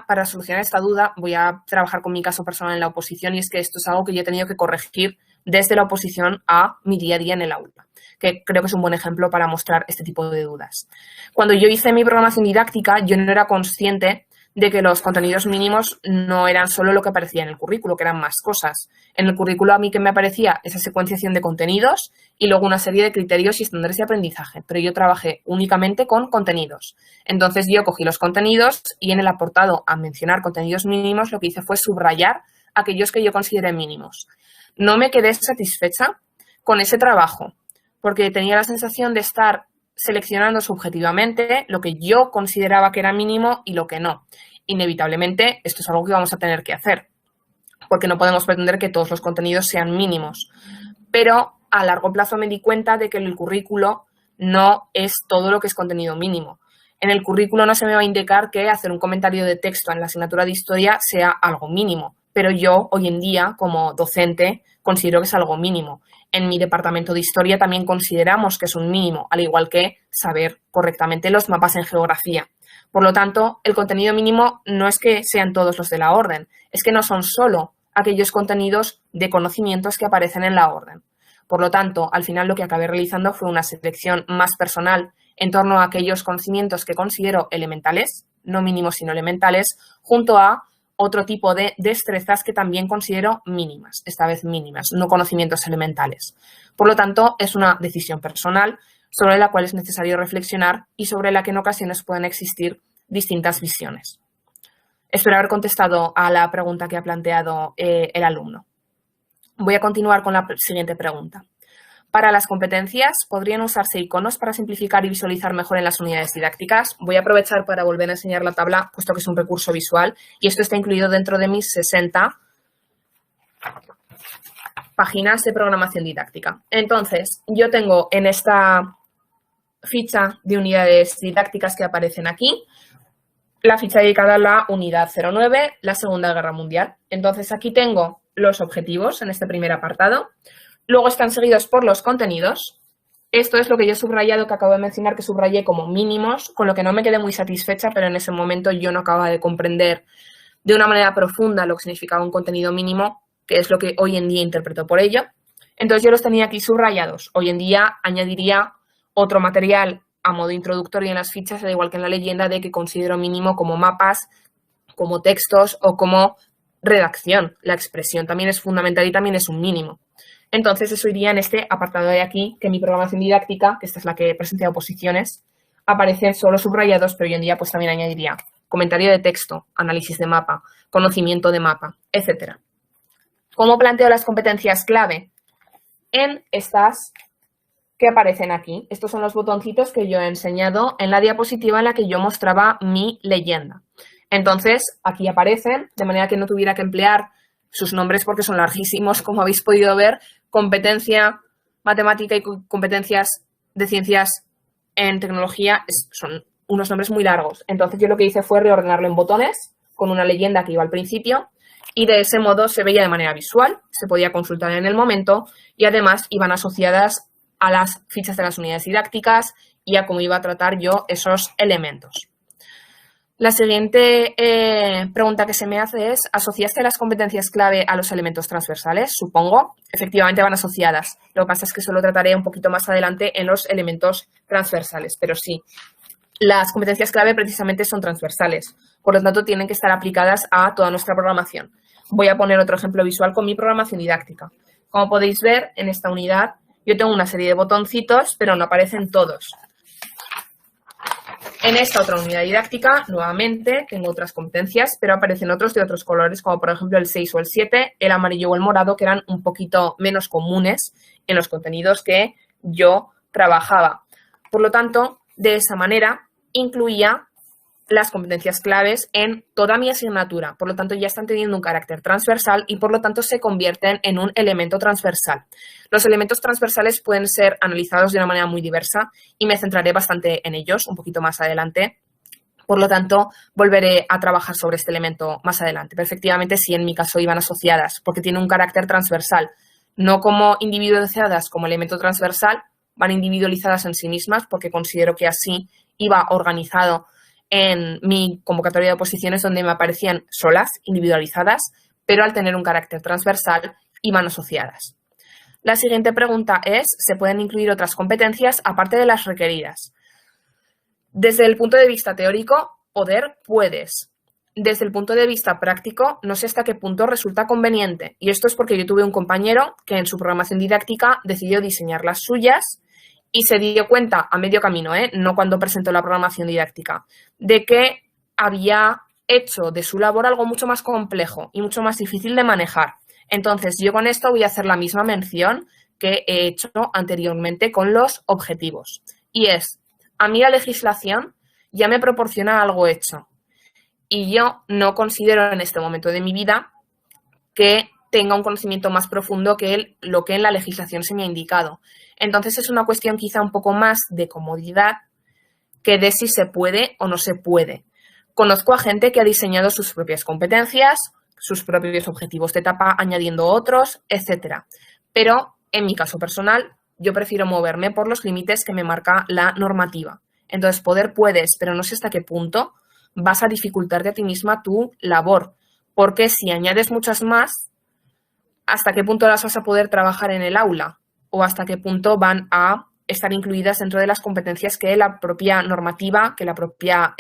Para solucionar esta duda, voy a trabajar con mi caso personal en la oposición y es que esto es algo que yo he tenido que corregir desde la oposición a mi día a día en el aula, que creo que es un buen ejemplo para mostrar este tipo de dudas. Cuando yo hice mi programación didáctica, yo no era consciente de que los contenidos mínimos no eran solo lo que aparecía en el currículo, que eran más cosas. En el currículo a mí que me aparecía esa secuenciación de contenidos y luego una serie de criterios y estándares de aprendizaje, pero yo trabajé únicamente con contenidos. Entonces yo cogí los contenidos y en el apartado a mencionar contenidos mínimos lo que hice fue subrayar aquellos que yo consideré mínimos. No me quedé satisfecha con ese trabajo porque tenía la sensación de estar seleccionando subjetivamente lo que yo consideraba que era mínimo y lo que no. Inevitablemente, esto es algo que vamos a tener que hacer, porque no podemos pretender que todos los contenidos sean mínimos. Pero a largo plazo me di cuenta de que el currículo no es todo lo que es contenido mínimo. En el currículo no se me va a indicar que hacer un comentario de texto en la asignatura de historia sea algo mínimo, pero yo hoy en día, como docente, considero que es algo mínimo. En mi departamento de historia también consideramos que es un mínimo, al igual que saber correctamente los mapas en geografía. Por lo tanto, el contenido mínimo no es que sean todos los de la orden, es que no son solo aquellos contenidos de conocimientos que aparecen en la orden. Por lo tanto, al final lo que acabé realizando fue una selección más personal en torno a aquellos conocimientos que considero elementales, no mínimos sino elementales, junto a otro tipo de destrezas que también considero mínimas, esta vez mínimas, no conocimientos elementales. Por lo tanto, es una decisión personal sobre la cual es necesario reflexionar y sobre la que en ocasiones pueden existir distintas visiones. Espero haber contestado a la pregunta que ha planteado el alumno. Voy a continuar con la siguiente pregunta. Para las competencias, ¿podrían usarse iconos para simplificar y visualizar mejor en las unidades didácticas? Voy a aprovechar para volver a enseñar la tabla, puesto que es un recurso visual, y esto está incluido dentro de mis 60 páginas de programación didáctica. Entonces, yo tengo en esta ficha de unidades didácticas que aparecen aquí, la ficha dedicada a la unidad 09, la Segunda Guerra Mundial. Entonces, aquí tengo los objetivos en este primer apartado. Luego están seguidos por los contenidos. Esto es lo que yo he subrayado, que acabo de mencionar, que subrayé como mínimos, con lo que no me quedé muy satisfecha, pero en ese momento yo no acababa de comprender de una manera profunda lo que significaba un contenido mínimo, que es lo que hoy en día interpreto por ello. Entonces yo los tenía aquí subrayados. Hoy en día añadiría otro material a modo introductorio en las fichas, al igual que en la leyenda, de que considero mínimo como mapas, como textos o como redacción. La expresión también es fundamental y también es un mínimo. Entonces, eso iría en este apartado de aquí, que en mi programación didáctica, que esta es la que presenté a oposiciones, aparecen solo subrayados, pero hoy en día pues también añadiría comentario de texto, análisis de mapa, conocimiento de mapa, etc. ¿Cómo planteo las competencias clave? En estas que aparecen aquí. Estos son los botoncitos que yo he enseñado en la diapositiva en la que yo mostraba mi leyenda. Entonces, aquí aparecen, de manera que no tuviera que emplear sus nombres porque son larguísimos, como habéis podido ver, competencia matemática y competencias de ciencias en tecnología son unos nombres muy largos. Entonces yo lo que hice fue reordenarlo en botones con una leyenda que iba al principio y de ese modo se veía de manera visual, se podía consultar en el momento y además iban asociadas a las fichas de las unidades didácticas y a cómo iba a tratar yo esos elementos. La siguiente pregunta que se me hace es, ¿asociaste las competencias clave a los elementos transversales? Supongo. Efectivamente van asociadas. Lo que pasa es que eso lo trataré un poquito más adelante en los elementos transversales, pero sí. Las competencias clave precisamente son transversales, por lo tanto tienen que estar aplicadas a toda nuestra programación. Voy a poner otro ejemplo visual con mi programación didáctica. Como podéis ver, en esta unidad yo tengo una serie de botoncitos, pero no aparecen todos. En esta otra unidad didáctica, nuevamente, tengo otras competencias, pero aparecen otros de otros colores, como por ejemplo el 6 o el 7, el amarillo o el morado, que eran un poquito menos comunes en los contenidos que yo trabajaba. Por lo tanto, de esa manera, incluía las competencias claves en toda mi asignatura. Por lo tanto, ya están teniendo un carácter transversal y, por lo tanto, se convierten en un elemento transversal. Los elementos transversales pueden ser analizados de una manera muy diversa y me centraré bastante en ellos un poquito más adelante. Por lo tanto, volveré a trabajar sobre este elemento más adelante. Pero efectivamente, sí, en mi caso iban asociadas porque tiene un carácter transversal. No como individualizadas como elemento transversal, van individualizadas en sí mismas porque considero que así iba organizado en mi convocatoria de oposiciones donde me aparecían solas, individualizadas, pero al tener un carácter transversal iban asociadas. La siguiente pregunta es, ¿se pueden incluir otras competencias aparte de las requeridas? Desde el punto de vista teórico, puedes. Desde el punto de vista práctico, no sé hasta qué punto resulta conveniente. Y esto es porque yo tuve un compañero que en su programación didáctica decidió diseñar las suyas y se dio cuenta a medio camino, no cuando presentó la programación didáctica, de que había hecho de su labor algo mucho más complejo y mucho más difícil de manejar. Entonces, yo con esto voy a hacer la misma mención que he hecho anteriormente con los objetivos. Y es, a mí la legislación ya me proporciona algo hecho. Y yo no considero en este momento de mi vida que tenga un conocimiento más profundo que lo que en la legislación se me ha indicado. Entonces, es una cuestión quizá un poco más de comodidad que de si se puede o no se puede. Conozco a gente que ha diseñado sus propias competencias, sus propios objetivos de etapa, añadiendo otros, etc. Pero, en mi caso personal, yo prefiero moverme por los límites que me marca la normativa. Entonces, puedes, pero no sé hasta qué punto vas a dificultarte a ti misma tu labor. Porque si añades muchas más, ¿hasta qué punto las vas a poder trabajar en el aula? ¿O hasta qué punto van a estar incluidas dentro de las competencias que la propia normativa, que la propia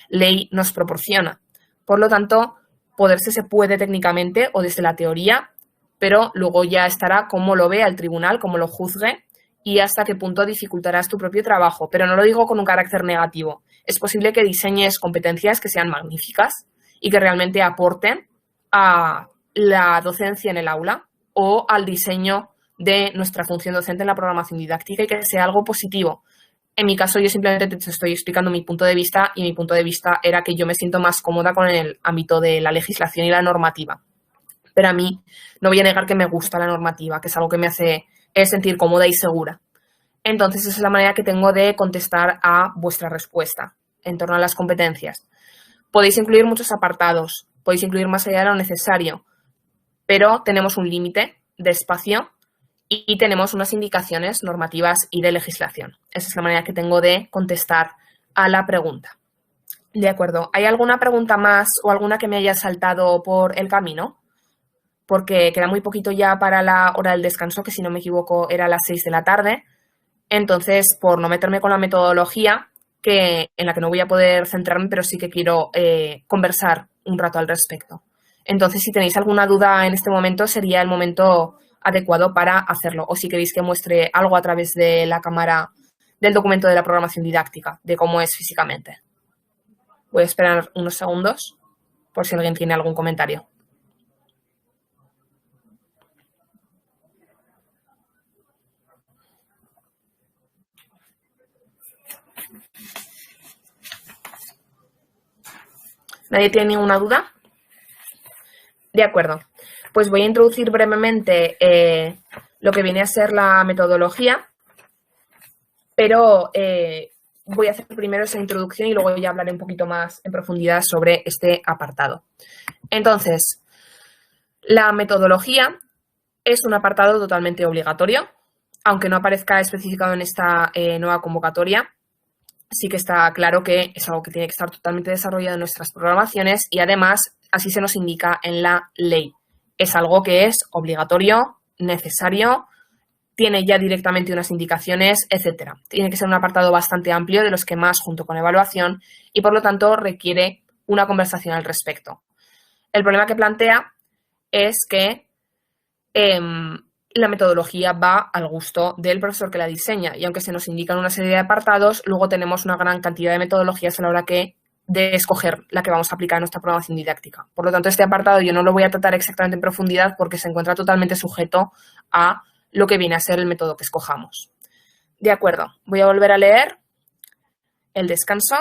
ley nos proporciona? Por lo tanto, poderse se puede técnicamente o desde la teoría, pero luego ya estará cómo lo vea el tribunal, cómo lo juzgue y hasta qué punto dificultarás tu propio trabajo. Pero no lo digo con un carácter negativo. Es posible que diseñes competencias que sean magníficas y que realmente aporten a la docencia en el aula o al diseño de nuestra función docente en la programación didáctica y que sea algo positivo. En mi caso, yo simplemente te estoy explicando mi punto de vista y mi punto de vista era que yo me siento más cómoda con el ámbito de la legislación y la normativa. Pero a mí no voy a negar que me gusta la normativa, que es algo que me hace sentir cómoda y segura. Entonces, esa es la manera que tengo de contestar a vuestra respuesta en torno a las competencias. Podéis incluir muchos apartados, podéis incluir más allá de lo necesario, pero tenemos un límite de espacio y tenemos unas indicaciones normativas y de legislación. Esa es la manera que tengo de contestar a la pregunta. De acuerdo. ¿Hay alguna pregunta más o alguna que me haya saltado por el camino? Porque queda muy poquito ya para la hora del descanso, que si no me equivoco era a las 6 de la tarde. Entonces, por no meterme con la metodología, en la que no voy a poder centrarme, pero sí que quiero conversar un rato al respecto. Entonces, si tenéis alguna duda en este momento, sería el momento adecuado para hacerlo. O si queréis que muestre algo a través de la cámara del documento de la programación didáctica, de cómo es físicamente. Voy a esperar unos segundos por si alguien tiene algún comentario. ¿Nadie tiene ninguna duda? De acuerdo. Pues voy a introducir brevemente lo que viene a ser la metodología, pero voy a hacer primero esa introducción y luego ya hablaré un poquito más en profundidad sobre este apartado. Entonces, la metodología es un apartado totalmente obligatorio, aunque no aparezca especificado en esta nueva convocatoria. Sí que está claro que es algo que tiene que estar totalmente desarrollado en nuestras programaciones y además así se nos indica en la ley. Es algo que es obligatorio, necesario, tiene ya directamente unas indicaciones, etcétera. Tiene que ser un apartado bastante amplio de los que más junto con evaluación y por lo tanto requiere una conversación al respecto. El problema que plantea es que la metodología va al gusto del profesor que la diseña y aunque se nos indican una serie de apartados, luego tenemos una gran cantidad de metodologías a la hora de escoger la que vamos a aplicar en nuestra programación didáctica. Por lo tanto, este apartado yo no lo voy a tratar exactamente en profundidad porque se encuentra totalmente sujeto a lo que viene a ser el método que escojamos. De acuerdo, voy a volver a leer el descanso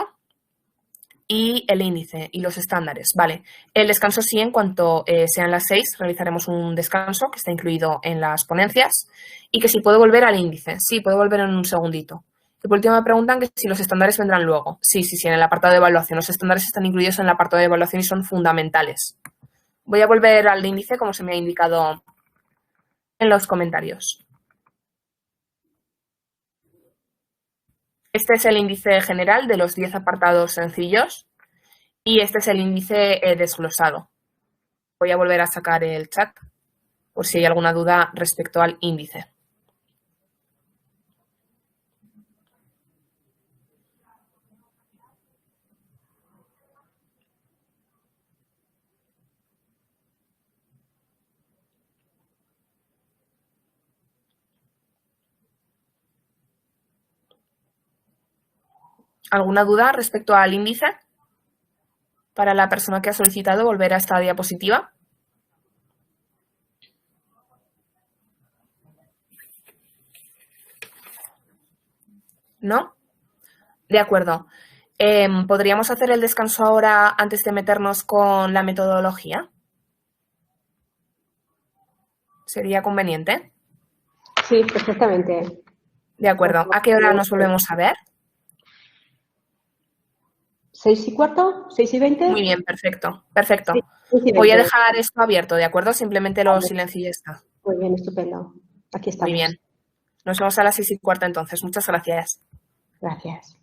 y el índice y los estándares. Vale, el descanso sí, en cuanto sean las 6, realizaremos un descanso que está incluido en las ponencias y que si puedo volver al índice. Sí, puedo volver en un segundito. Y por último me preguntan que si los estándares vendrán luego. Sí, en el apartado de evaluación. Los estándares están incluidos en el apartado de evaluación y son fundamentales. Voy a volver al índice como se me ha indicado en los comentarios. Este es el índice general de los 10 apartados sencillos y este es el índice desglosado. Voy a volver a sacar el chat por si hay alguna duda respecto al índice. ¿Alguna duda respecto al índice? Para la persona que ha solicitado volver a esta diapositiva. ¿No? De acuerdo. ¿Podríamos hacer el descanso ahora antes de meternos con la metodología? ¿Sería conveniente? Sí, perfectamente. De acuerdo. ¿A qué hora nos volvemos a ver? 6:15, 6:20. Muy bien, perfecto. Perfecto. Sí, 6:20. Voy a dejar esto abierto, ¿de acuerdo? Simplemente lo silencio y ya está. Muy bien, estupendo. Aquí estamos. Muy bien. Nos vemos a las 6:15 entonces. Muchas gracias. Gracias.